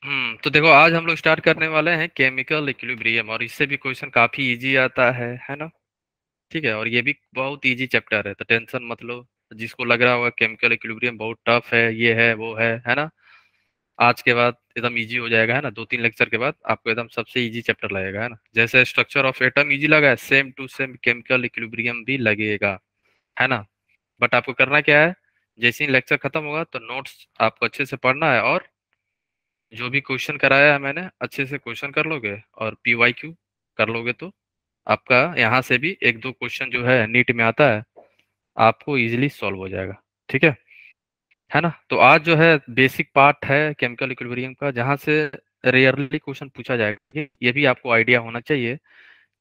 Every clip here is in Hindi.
तो देखो आज हम लोग स्टार्ट करने वाले हैं केमिकल इक्विलिब्रियम, और इससे भी क्वेश्चन काफी इजी आता है ना। ठीक है, और ये भी बहुत इजी चैप्टर है, तो टेंशन मत लो। जिसको लग रहा होगा केमिकल इक्विलिब्रियम बहुत टफ है, ये है वो है ना, आज के बाद एकदम इजी हो जाएगा, है ना। 2-3 लेक्चर के बाद आपको एकदम सबसे इजी चैप्टर लगेगा, है ना। जैसे स्ट्रक्चर ऑफ एटम इजी लगा है, same to same chemical equilibrium भी लगेगा, है ना। बट आपको करना क्या है, जैसे ही लेक्चर खत्म होगा तो नोट्स आपको अच्छे से पढ़ना है, और जो भी क्वेश्चन कराया है मैंने अच्छे से क्वेश्चन कर लोगे और पीवाईक्यू कर लोगे, तो आपका यहाँ से भी 1-2 क्वेश्चन जो है नीट में आता है, आपको इजीली सॉल्व हो जाएगा। ठीक है ना। तो आज जो है बेसिक पार्ट है केमिकल इक्विलिब्रियम का, जहाँ से रेयरली क्वेश्चन पूछा जाएगा, ये भी आपको आइडिया होना चाहिए।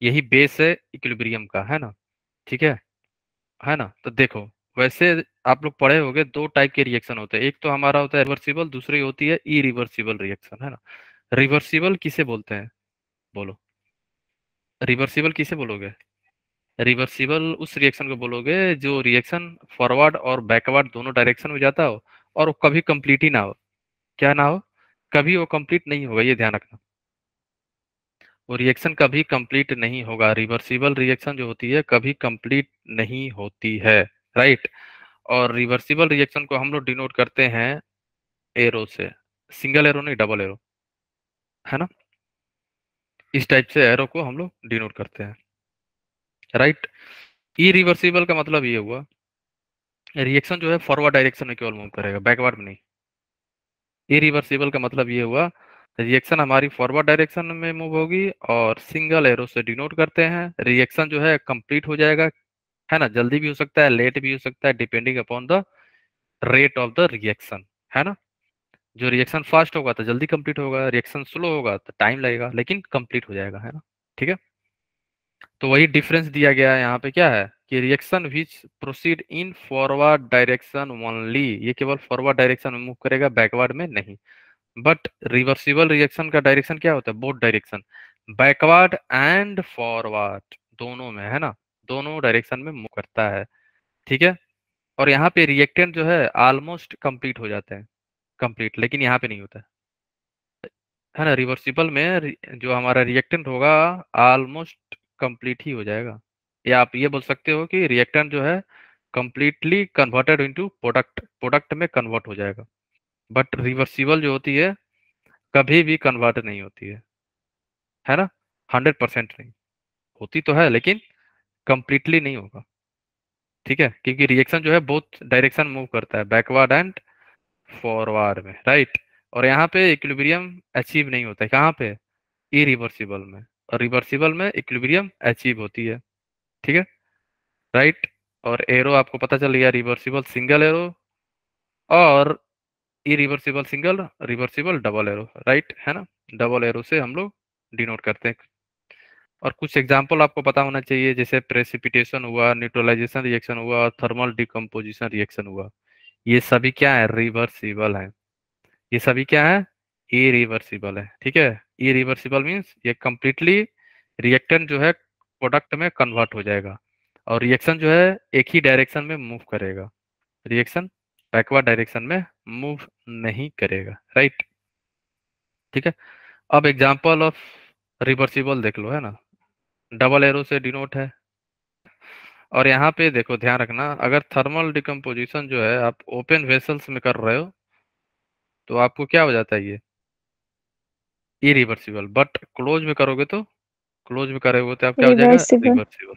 यही बेस है इक्विलिब्रियम का, है ना। ठीक है ना। तो देखो, वैसे आप लोग पढ़े होंगे 2 टाइप के रिएक्शन होते हैं, एक तो हमारा होता है रिवर्सिबल, दूसरी होती है इरिवर्सिबल रिएक्शन, है ना। रिवर्सिबल किसे बोलते हैं, बोलो। रिवर्सिबल किसे बोलोगे, रिवर्सिबल उस रिएक्शन को बोलोगे जो रिएक्शन फॉरवर्ड और बैकवर्ड दोनों डायरेक्शन में जाता हो, और वो कभी कंप्लीट ही ना हो। क्या ना हो, कभी वो कंप्लीट नहीं होगा, ये ध्यान रखना। वो रिएक्शन कभी कंप्लीट नहीं होगा, रिवर्सिबल रिएक्शन जो होती है कभी कंप्लीट नहीं होती है, राइट। और रिवर्सिबल रिएक्शन को हम लोग डिनोट करते हैं एरो से, सिंगल एरो नहीं, डबल एरो, है ना। इस टाइप से एरो को हम लोग डिनोट करते हैं, राइट। इरिवर्सिबल का मतलब ये हुआ, रिएक्शन जो है फॉरवर्ड डायरेक्शन में केवल मूव करेगा, बैकवर्ड में नहीं। इरिवर्सिबल का मतलब ये हुआ, रिएक्शन हमारी फॉरवर्ड डायरेक्शन में मूव होगी, और सिंगल एरो से डिनोट करते हैं। रिएक्शन जो है कंप्लीट हो जाएगा, है ना। जल्दी भी हो सकता है, लेट भी हो सकता है, depending upon the rate of the reaction, है ना। जो रिएक्शन फास्ट होगा तो जल्दी कंप्लीट होगा, रिएक्शन स्लो होगा तो टाइम लगेगा, लेकिन कंप्लीट हो जाएगा, है ना। ठीक है। तो वही डिफरेंस दिया गया है यहाँ पे, क्या है कि reaction which proceed in forward direction only, ये केवल फॉरवर्ड डायरेक्शन में मूव करेगा, बैकवर्ड में नहीं। बट रिवर्सिबल रिएक्शन का डायरेक्शन क्या होता है, both direction, backward and forward दोनों में, है ना। दोनों डायरेक्शन में मूव करता है। ठीक है। और यहाँ पे रिएक्टेंट जो है ऑलमोस्ट कंप्लीट हो जाते हैं, कंप्लीट, लेकिन यहाँ पे नहीं होता है ना। रिवर्सिबल में जो हमारा रिएक्टेंट होगा ऑलमोस्ट कंप्लीट ही हो जाएगा, या आप ये बोल सकते हो कि रिएक्टेंट जो है completely converted into product, product में कन्वर्ट हो जाएगा। बट रिवर्सिबल जो होती है कभी भी कन्वर्ट नहीं होती है ना। 100% नहीं होती, तो है लेकिन कंप्लीटली नहीं होगा। ठीक है, क्योंकि रिएक्शन जो है बहुत डायरेक्शन मूव करता है, बैकवर्ड एंड फॉरवर्ड में, राइट। और यहाँ पे इक्विलिब्रियम अचीव नहीं होता है, कहाँ पे, इरिवर्सिबल में। और रिवर्सिबल में इक्विलिब्रियम अचीव होती है। ठीक है, राइट। और एरो आपको पता चल गया, रिवर्सिबल सिंगल एरो, और irreversible single, reversible double arrow, right, है ना। डबल एरो से हम लोग डिनोट करते हैं। और कुछ एग्जाम्पल आपको पता होना चाहिए, जैसे प्रेसिपिटेशन हुआ, न्यूट्रलाइजेशन रिएक्शन हुआ, और थर्मल डिकम्पोजिशन रिएक्शन हुआ। ये सभी क्या है, रिवर्सिबल है। ये सभी क्या है, इरिवर्सिबल है। ठीक है। इरिवर्सिबल मीन्स ये कंप्लीटली रिएक्टेंट जो है प्रोडक्ट में कन्वर्ट हो जाएगा, और रिएक्शन जो है एक ही डायरेक्शन में मूव करेगा, रिएक्शन बैकवर्ड डायरेक्शन में मूव नहीं करेगा, राइट। ठीक है। अब एग्जांपल ऑफ रिवर्सिबल देख लो, है ना। डबल एरो से डिनोट है। और यहाँ पे देखो, ध्यान रखना, अगर थर्मल डिकम्पोजिशन जो है आप ओपन वेसल्स में कर रहे हो, तो आपको क्या हो जाता है, ये इरिवर्सिबल। बट क्लोज में करोगे तो, क्लोज में करोगे तो आप क्या हो जाएगा, रिवर्सिबल। रिवर्सिबल।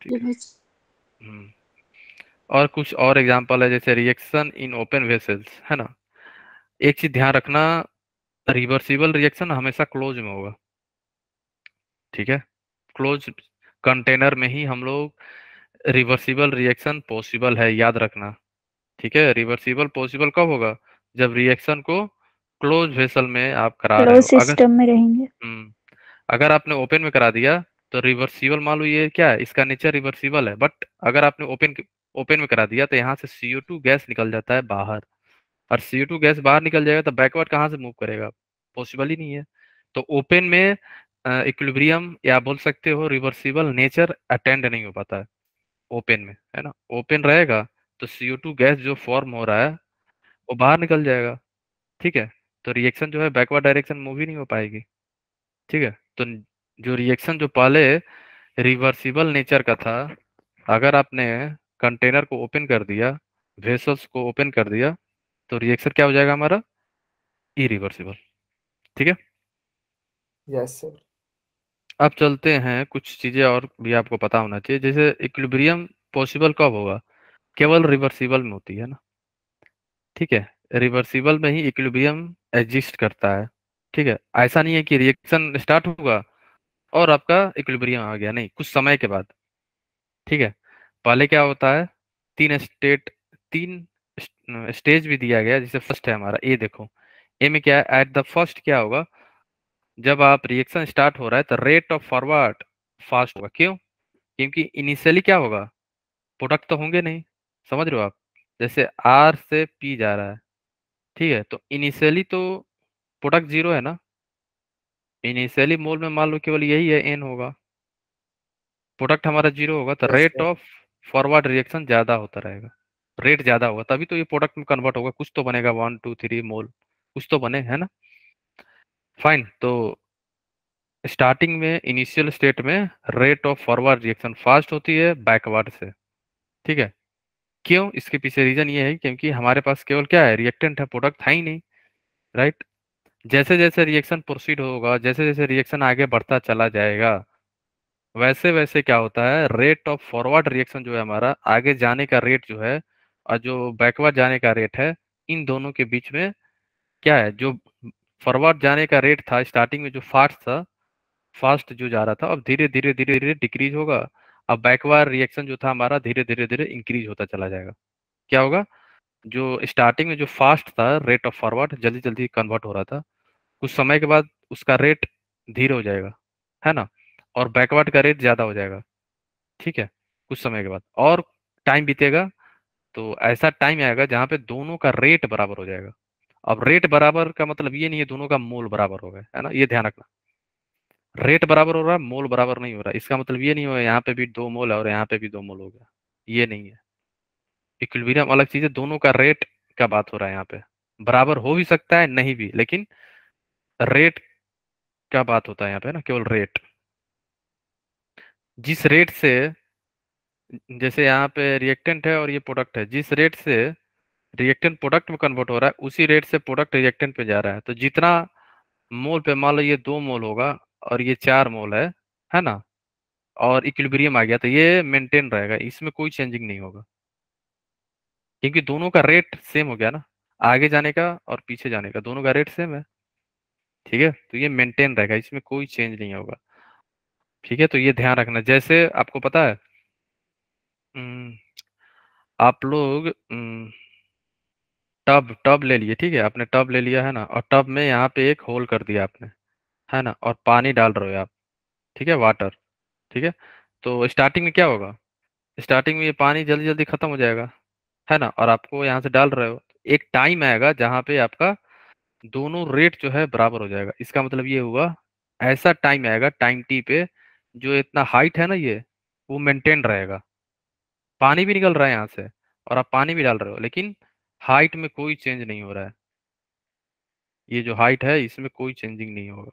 ठीक है। हम्म। और कुछ और एग्जांपल है, जैसे रिएक्शन इन ओपन वेसल्स, है ना। एक चीज ध्यान रखना, रिवर्सिबल रिएक्शन हमेशा क्लोज में होगा। ठीक है। क्लोज कंटेनर में ही हम लोग रिवर्सिबल रिएक्शन पॉसिबल है, याद रखना। ठीक है। रिवर्सिबल पॉसिबल कब होगा, जब रिएक्शन को क्लोज वेसल में आप करा रहे क्लोज हो। अगर सिस्टम में रहेंगे। हम्म अगर आपने ओपन में करा दिया तो रिवर्सिबल, मान लो ये क्या है, इसका नेचर रिवर्सिबल है, बट अगर आपने ओपन में करा दिया तो यहाँ से CO2 गैस निकल जाता है बाहर, और CO2 गैस बाहर निकल जाएगा तो बैकवर्ड कहाँ से मूव करेगा, पॉसिबल ही नहीं है। तो ओपन में इक्विलिब्रियम, या बोल सकते हो रिवर्सिबल नेचर अटेंड नहीं हो पाता है ओपन में, है ना। ओपन रहेगा तो CO2 गैस जो फॉर्म हो रहा है वो बाहर निकल जाएगा। ठीक है। तो रिएक्शन जो है बैकवर्ड डायरेक्शन मूव ही नहीं हो पाएगी। ठीक है। तो जो रिएक्शन जो पहले रिवर्सिबल नेचर का था, अगर आपने कंटेनर को ओपन कर दिया, वेसल्स को ओपन कर दिया, तो रिएक्शन क्या हो जाएगा हमारा, इरिवर्सिबल। ठीक है। Yes sir. अब चलते हैं, कुछ चीजें और भी आपको पता होना चाहिए, जैसे इक्विलिब्रियम पॉसिबल कब होगा, केवल रिवर्सिबल में होती है ना। ठीक है। रिवर्सिबल में ही इक्विलिब्रियम एग्जिस्ट करता है। ठीक है। ऐसा नहीं है कि रिएक्शन स्टार्ट होगा और आपका इक्विलिब्रियम आ गया, नहीं, कुछ समय के बाद। ठीक है। पहले क्या होता है, तीन स्टेज भी दिया गया है, जैसे फर्स्ट है हमारा ए, देखो ए में क्या है, एट द फर्स्ट क्या होगा, जब आप रिएक्शन स्टार्ट हो रहा है तो रेट ऑफ फॉरवर्ड फास्ट होगा। क्यों? क्योंकि इनिशियली क्या होगा, प्रोडक्ट तो होंगे नहीं, समझ रहे हो आप, जैसे आर से पी जा रहा है। ठीक है। तो इनिशियली तो प्रोडक्ट जीरो है ना, इनिशियली मोल में मान लो केवल यही है, एन होगा, प्रोडक्ट हमारा जीरो होगा, तो yes rate sir. Of forward reaction ज्यादा होता रहेगा। रेट ज्यादा होगा तभी तो ये प्रोडक्ट में कन्वर्ट होगा, कुछ तो बनेगा, 1 2 3 मोल, कुछ तो बने, है ना। फाइन। तो स्टार्टिंग में इनिशियल स्टेट में rate of forward reaction fast होती है बैकवर्ड से। ठीक है। क्यों? इसके पीछे रीजन ये है क्योंकि हमारे पास केवल क्या है, रिएक्टेंट है, प्रोडक्ट है ही नहीं। राइट। जैसे जैसे रिएक्शन प्रोसीड होगा, जैसे जैसे रिएक्शन आगे बढ़ता चला जाएगा, वैसे वैसे क्या होता है, रेट ऑफ फॉरवर्ड रिएक्शन जो है हमारा, आगे जाने का रेट जो है और जो बैकवर्ड जाने का रेट है, इन दोनों के बीच में क्या है, जो फॉरवर्ड जाने का रेट था स्टार्टिंग में जो फास्ट था, फास्ट जो जा रहा था, अब धीरे धीरे धीरे धीरे डिक्रीज होगा। अब बैकवर्ड रिएक्शन जो था हमारा धीरे धीरे धीरे इंक्रीज होता चला जाएगा। क्या होगा, जो स्टार्टिंग में जो फास्ट था रेट ऑफ फॉरवर्ड, जल्दी जल्दी कन्वर्ट हो रहा था, कुछ समय के बाद उसका रेट धीरे हो जाएगा, है ना, और बैकवर्ड का रेट ज्यादा हो जाएगा। ठीक है। कुछ समय के बाद और टाइम बीतेगा, तो ऐसा टाइम आएगा जहां पे दोनों का रेट बराबर हो जाएगा। अब रेट बराबर का मतलब ये नहीं है दोनों का मोल बराबर हो गया, है ना, ये ध्यान रखना। रेट बराबर हो रहा है, मोल बराबर नहीं हो रहा, इसका मतलब ये नहीं हो यहाँ पे भी 2 मोल है और यहाँ पे भी 2 मोल हो गया, ये नहीं है। इक्विलिब्रियम अलग चीज है, दोनों का रेट का बात हो रहा है यहाँ पे। बराबर हो भी सकता है, नहीं भी, लेकिन रेट का बात होता है यहाँ पे ना, केवल रेट। जिस रेट से, जैसे यहाँ पे रिएक्टेंट है और ये प्रोडक्ट है, जिस रेट से रिएक्टेंट प्रोडक्ट में कन्वर्ट हो रहा है, उसी रेट से प्रोडक्ट रिएक्टेंट पे जा रहा है, तो जितना मोल पे, मान लो ये 2 मोल होगा और ये 4 मोल है ना, और इक्विलिब्रियम आ गया, तो ये मेंटेन रहेगा, इसमें कोई चेंजिंग नहीं होगा, क्योंकि दोनों का रेट सेम हो गया ना, आगे जाने का और पीछे जाने का दोनों का रेट सेम है। ठीक है। तो ये मेंटेन रहेगा, इसमें कोई चेंज नहीं होगा। ठीक है। तो ये ध्यान रखना, जैसे आपको पता है, हम्म, आप लोग टब टब ले लिए, ठीक है, आपने टब ले लिया है ना, और टब में यहाँ पे एक होल कर दिया आपने, है ना, और पानी डाल रहे हो आप। ठीक है, वाटर। ठीक है। तो स्टार्टिंग में क्या होगा, स्टार्टिंग में ये पानी जल्दी जल्दी खत्म हो जाएगा, है ना, और आपको यहाँ से डाल रहे हो, एक टाइम आएगा जहाँ पे आपका दोनों रेट जो है बराबर हो जाएगा। इसका मतलब ये हुआ, ऐसा टाइम आएगा, टाइम टी पे, जो इतना हाइट है ना ये, वो मेंटेन रहेगा, पानी भी निकल रहा है यहाँ से और आप पानी भी डाल रहे हो, लेकिन हाइट में कोई चेंज नहीं हो रहा है, ये जो हाइट है इसमें कोई चेंजिंग नहीं होगा।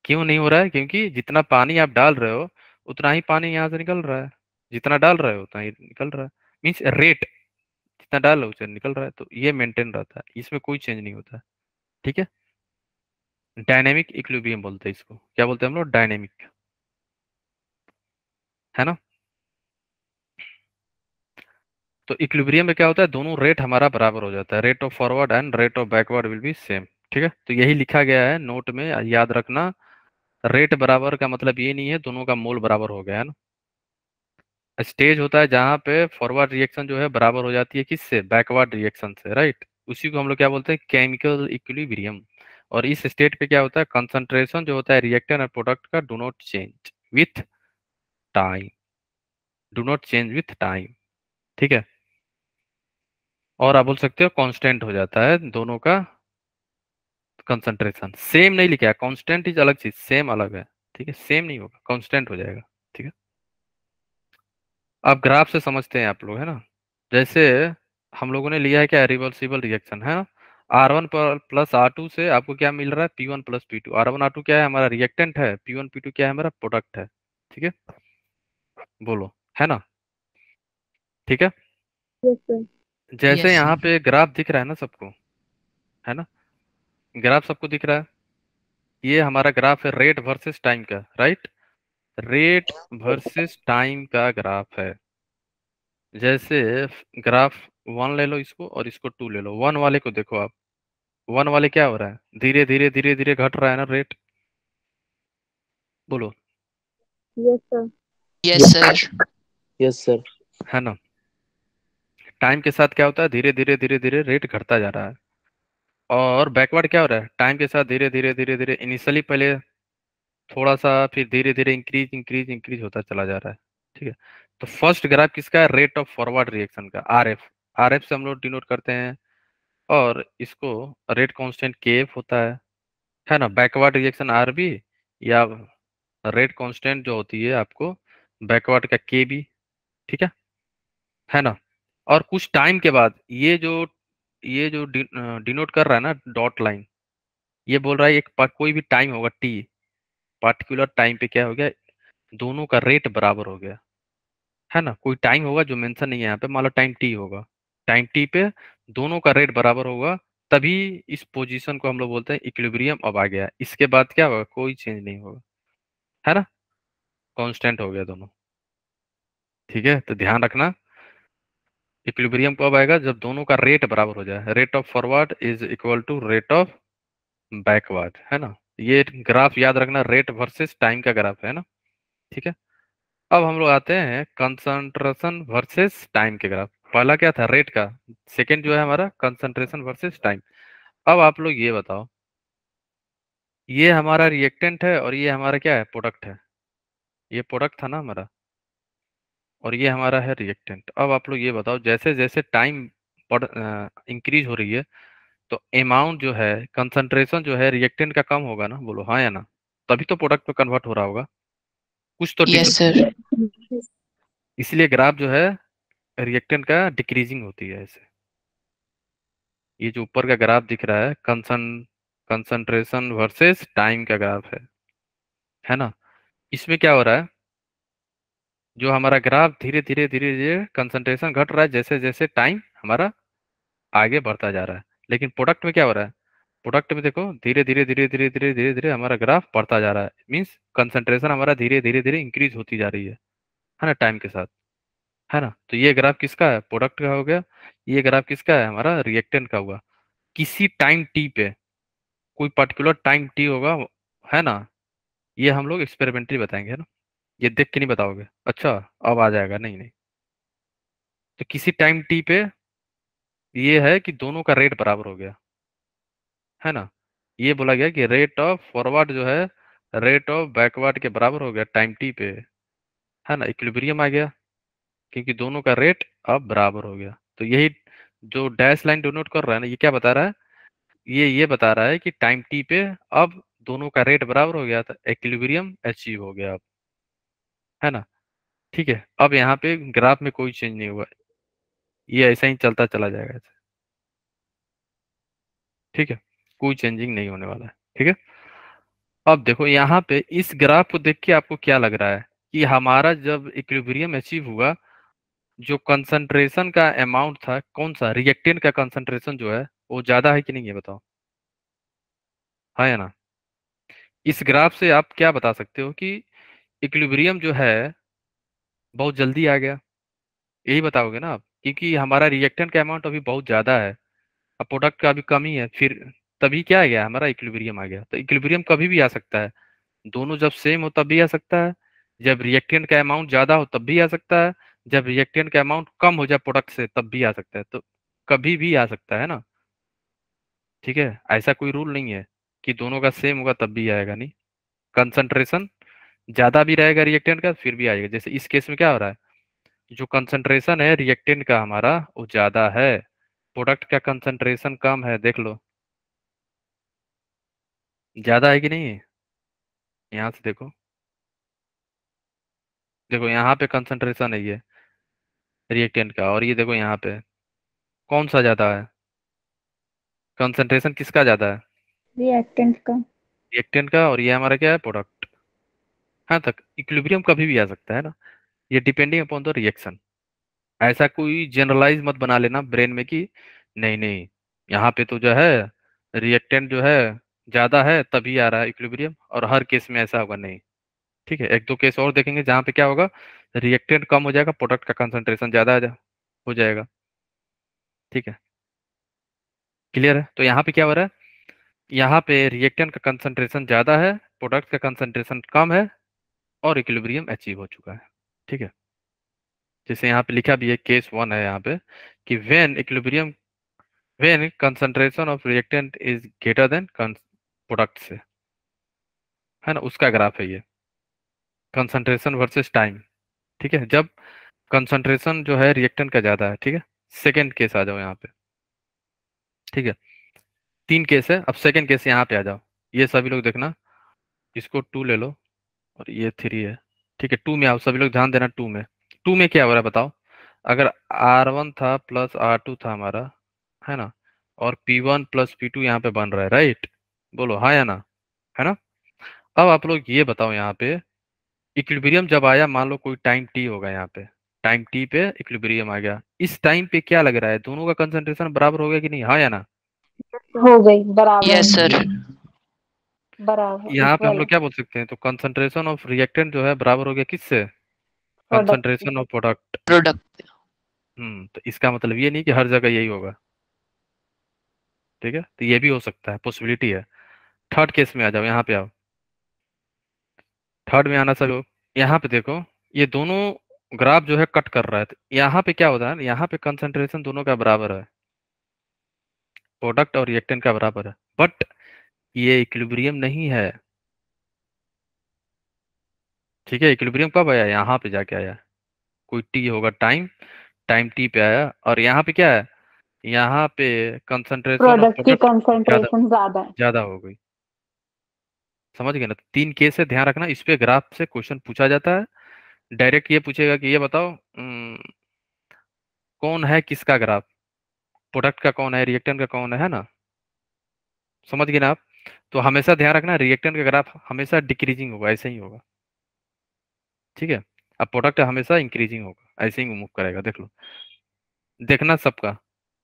क्यों नहीं हो रहा है? क्योंकि जितना पानी आप डाल रहे हो उतना ही पानी यहाँ से निकल रहा है, जितना डाल रहे हो उतना ही निकल रहा है, मीन्स रेट, जितना डाल रहे हो उतना निकल रहा है, तो ये मेंटेन रहता है, इसमें कोई चेंज नहीं होता है। ठीक है। डायनेमिक इक्विलिब्रियम बोलते हैं इसको, क्या बोलते हैं हम लोग, डायनेमिक, है ना। तो इक्विलिब्रियम में क्या होता है, दोनों रेट हमारा बराबर हो जाता है, rate of forward and rate of backward will be same. ठीक है। तो यही लिखा गया है नोट में, याद रखना, रेट बराबर का मतलब ये नहीं है दोनों का मोल बराबर हो गया, है ना। स्टेज होता है जहां पे फॉरवर्ड रिएक्शन जो है बराबर हो जाती है किससे, बैकवर्ड रिएक्शन से, राइट। उसी को हम लोग क्या बोलते हैं, केमिकल इक्विलिब्रियम। और इस स्टेट पे क्या होता है, कंसंट्रेशन जो होता है रिएक्टेंट और प्रोडक्ट का do not change with time, do not change with time. ठीक है। और आप बोल सकते हो कांस्टेंट हो जाता है दोनों का कंसंट्रेशन, सेम नहीं लिखा है, कांस्टेंट इज अलग चीज, सेम अलग है। ठीक है, सेम नहीं होगा, कांस्टेंट हो जाएगा। ठीक है। अब ग्राफ से समझते हैं आप लोग, है ना, जैसे हम लोगों ने लिया है क्या, रिवर्सिबल रिएक्शन, है ना, R1 प्लस R2 से आपको क्या मिल रहा है, P1 plus P2। R1 R2 क्या है, हमारा रिएक्टेंट है, P1 P2 क्या है, हमारा प्रोडक्ट है। ठीक है, बोलो, है ना। ठीक है, यस सर। जैसे यस यहाँ सर। पे ग्राफ दिख रहा है ना सबको, है ना, ग्राफ सबको दिख रहा है। ये हमारा ग्राफ है रेट वर्सेस टाइम का, राइट। रेट वर्सेस टाइम का ग्राफ है। जैसे ग्राफ 1 ले लो इसको, और इसको 2 ले लो। 1 वाले को देखो आप, 1 वाले क्या हो रहा है, धीरे धीरे धीरे धीरे घट रहा है ना रेट, बोलो, yes sir. Yes sir. Yes sir. है ना। टाइम के साथ क्या होता है, धीरे धीरे धीरे धीरे रेट घटता जा रहा है। और बैकवर्ड क्या हो रहा है, टाइम के साथ धीरे धीरे धीरे धीरे, इनिशियली पहले थोड़ा सा, फिर धीरे धीरे इंक्रीज इंक्रीज इंक्रीज होता चला जा रहा है। ठीक है, तो फर्स्ट ग्राफ किसका है, रेट ऑफ फॉरवर्ड रिएक्शन का, RF। RF से हम लोग डिनोट करते हैं, और इसको रेट कांस्टेंट KF होता है ना। बैकवर्ड रिएक्शन RB, या रेट कांस्टेंट जो होती है आपको बैकवर्ड का KB। ठीक है ना। और कुछ टाइम के बाद ये जो डिनोट कर रहा है ना डॉट लाइन, ये बोल रहा है एक कोई भी टाइम होगा T, पार्टिकुलर टाइम पे क्या हो गया, दोनों का रेट बराबर हो गया, है ना। कोई टाइम होगा जो मेंशन नहीं है यहाँ पे, मान लो टाइम T होगा, टाइम T पे दोनों का रेट बराबर होगा, तभी इस पोजीशन को हम लोग बोलते हैं इक्विलिब्रियम अब आ गया। इसके बाद क्या होगा, कोई चेंज नहीं होगा, है ना, कांस्टेंट हो गया दोनों। ठीक है, तो ध्यान रखना, इक्विलिब्रियम कब आएगा, जब दोनों का रेट बराबर हो जाए। Rate of forward is equal to rate of backward, है ना। ये ग्राफ याद रखना, रेट वर्सेस टाइम का ग्राफ है ना। ठीक है, अब हम लोग आते हैं कंसंट्रेशन वर्सेस टाइम के ग्राफ। पहला क्या था, रेट का, सेकंड जो है हमारा कंसंट्रेशन वर्सेस टाइम। अब आप लोग ये बताओ, ये हमारा रिएक्टेंट है और ये हमारा क्या है, प्रोडक्ट है। ये प्रोडक्ट था ना हमारा, और ये हमारा है रिएक्टेंट। अब आप लोग ये बताओ, जैसे जैसे टाइम इंक्रीज हो रही है, तो अमाउंट जो है, कंसंट्रेशन जो है रिएक्टेंट का कम होगा ना, बोलो हाँ या ना। तभी तो प्रोडक्ट में कन्वर्ट हो रहा होगा, कुछ तो यस सर। इसलिए ग्राफ जो है रिएक्टेंट का डिक्रीजिंग होती है ऐसे। ये जो ऊपर का ग्राफ दिख रहा है कंसंट्रेशन वर्सेस टाइम का ग्राफ है ना। इसमें क्या हो रहा है, जो हमारा ग्राफ धीरे धीरे धीरे धीरे कंसंट्रेशन घट रहा है जैसे जैसे टाइम हमारा आगे बढ़ता जा रहा है। लेकिन प्रोडक्ट में क्या हो रहा है, प्रोडक्ट में देखो धीरे धीरे धीरे धीरे धीरे धीरे धीरे हमारा ग्राफ बढ़ता जा रहा है, मीन्स कंसंट्रेशन हमारा धीरे धीरे धीरे इंक्रीज होती जा रही है ना, टाइम के साथ, है ना। तो ये ग्राफ किसका है, प्रोडक्ट का हो गया। ये ग्राफ किसका है, हमारा रिएक्टेंट का हुआ। किसी टाइम टी पे, कोई पर्टिकुलर टाइम टी होगा, है ना। ये हम लोग एक्सपेरिमेंटली बताएंगे, है ना, ये देख के नहीं बताओगे, अच्छा अब आ जाएगा, नहीं नहीं। तो किसी टाइम टी पे ये है कि दोनों का रेट बराबर हो गया, है ना। ये बोला गया कि रेट ऑफ फॉरवर्ड जो है रेट ऑफ बैकवर्ड के बराबर हो गया टाइम टी पे, है ना, इक्विलिब्रियम आ गया, क्योंकि दोनों का रेट अब बराबर हो गया। तो यही जो डैश लाइन डिनोट कर रहा है ना, ये क्या बता रहा है, ये बता रहा है कि टाइम टी पे अब दोनों का रेट बराबर हो गया, था इक्विलिब्रियम अचीव हो गया अब, है ना। ठीक है, अब यहाँ पे ग्राफ में कोई चेंज नहीं हुआ, ये ऐसा ही चलता चला जाएगा ऐसे। ठीक है, कोई चेंजिंग नहीं होने वाला है। ठीक है, अब देखो यहाँ पे इस ग्राफ को देख के आपको क्या लग रहा है, कि हमारा जब इक्विलिब्रियम अचीव हुआ, जो कंसंट्रेशन का अमाउंट था, कौन सा रिएक्टेंट का कंसंट्रेशन जो है वो ज्यादा है कि नहीं, है बताओ, हाँ या ना। इस ग्राफ से आप क्या बता सकते हो कि इक्विलिब्रियम जो है बहुत जल्दी आ गया, यही बताओगे ना आप, क्योंकि हमारा रिएक्टेंट का अमाउंट अभी बहुत ज्यादा है, अब प्रोडक्ट का अभी कम ही है, फिर तभी क्या आ गया, हमारा इक्विलिब्रियम आ गया। तो इक्विलिब्रियम कभी भी आ सकता है, दोनों जब सेम हो तब भी आ सकता है, जब रिएक्टेंट का अमाउंट ज्यादा हो तब भी आ सकता है, जब रिएक्टेंट का अमाउंट कम हो जाए प्रोडक्ट से तब भी आ सकता है। तो कभी भी आ सकता है ना। ठीक है, ऐसा कोई रूल नहीं है कि दोनों का सेम होगा तब भी आएगा, नहीं। कंसंट्रेशन ज्यादा भी रहेगा रिएक्टेंट का फिर भी आएगा। जैसे इस केस में क्या हो रहा है, जो कंसंट्रेशन है रिएक्टेंट का हमारा वो ज्यादा है, प्रोडक्ट का कंसंट्रेशन कम है, देख लो ज्यादा है कि नहीं है। यहाँ से देखो, देखो यहाँ पे कंसंट्रेशन है ये रिएक्टेंट का, और ये देखो यहाँ पे कौन सा ज्यादा है, कंसंट्रेशन किसका ज्यादा है? रिएक्टेंट का। रिएक्टेंट का, और ये हमारा क्या है, प्रोडक्ट। हाँ, तक इक्विलिब्रियम कभी भी आ सकता है ना, ये डिपेंडिंग अपॉन द रिएक्शन। ऐसा कोई जनरलाइज मत बना लेना ब्रेन में कि नहीं नहीं, यहाँ पे तो जो है रिएक्टेंट जो है ज्यादा है तभी आ रहा है इक्विलिब्रियम, और हर केस में ऐसा होगा नहीं। ठीक है, एक दो केस और देखेंगे जहाँ पे क्या होगा, रिएक्टेंट कम हो जाएगा, प्रोडक्ट का कंसंट्रेशन ज्यादा हो जाएगा। ठीक है, क्लियर है? तो यहाँ पे क्या हो रहा है, यहाँ पे रिएक्टेंट का कंसंट्रेशन ज्यादा है, प्रोडक्ट का कंसंट्रेशन कम है, और इक्विलिब्रियम अचीव हो चुका है। ठीक है, जैसे यहाँ पे लिखा भी है, केस वन है यहाँ पे कि when concentration of reactant is greater than product से, है ना, उसका ग्राफ है ये, कंसंट्रेशन वर्सेस टाइम। ठीक है, जब कंसंट्रेशन जो है रिएक्टेंट का ज्यादा है। ठीक है, सेकेंड केस आ जाओ यहाँ पे। ठीक है, तीन केस है, अब सेकेंड केस यहाँ पे आ जाओ। ये सभी लोग देखना, इसको टू ले लो और ये थ्री है। ठीक है, टू में आओ, सभी लोग ध्यान देना। टू में क्या हो रहा है बताओ, अगर R1 था प्लस R2 था हमारा, है ना, और P1 प्लस P2 यहाँ पे बन रहा है, राइट? बोलो हाँ या ना, है ना? अब आप लोग ये बताओ, यहाँ पे इक्विलिब्रियम जब आया, मान लो कोई टाइम टी होगा यहाँ पे, टाइम टी पे इक्विलिब्रियम आ गया, इस टाइम पे क्या लग रहा है, दोनों का कंसंट्रेशन बराबर हो गया कि नहीं, हाँ या ना? हो गई बराबर। Yes sir. बराबर यहाँ पे हम इक्वल। लोग क्या बोल सकते हैं, तो कंसंट्रेशन ऑफ रिएक्टेंट जो है बराबर हो गया किससे, product. Concentration of product. Product. तो इसका मतलब ये नहीं कि हर जगह यही होगा। ठीक है, तो ये भी हो सकता है, पॉसिबिलिटी है। थर्ड केस में आ जाओ, यहाँ पे आओ, थर्ड में आना सब लोग। यहाँ पे देखो, ये दोनों ग्राफ जो है कट कर रहा है, तो यहाँ पे क्या होता है, यहाँ पे कंसंट्रेशन दोनों का बराबर है, प्रोडक्ट और रिएक्टेंट का बराबर है, बट ये इक्विलिब्रियम नहीं है। ठीक है, इक्विलिब्रियम कब आया, यहाँ पे जाके आया, कोई टी होगा टाइम, टाइम टी पे आया, और यहाँ पे क्या है, यहाँ पे कंसंट्रेशन ऑफ प्रोडक्ट की प्रोडक्ट ज्यादा कंसंट्रेशन ज्यादा है। ज्यादा हो गई। समझ गए ना? तो तीन केस है, ध्यान रखना, इस पे ग्राफ से क्वेश्चन पूछा जाता है। डायरेक्ट ये पूछेगा कि ये बताओ कौन है किसका ग्राफ, प्रोडक्ट का कौन है, रिएक्टेंट का कौन है ना? समझ गए ना आप? तो हमेशा ध्यान रखना, रिएक्टेंट का ग्राफ हमेशा डिक्रीजिंग होगा, ऐसे ही होगा। ठीक है, अब प्रोडक्ट हमेशा इंक्रीजिंग होगा, ऐसे ही मूव करेगा, देख लो, देखना सबका,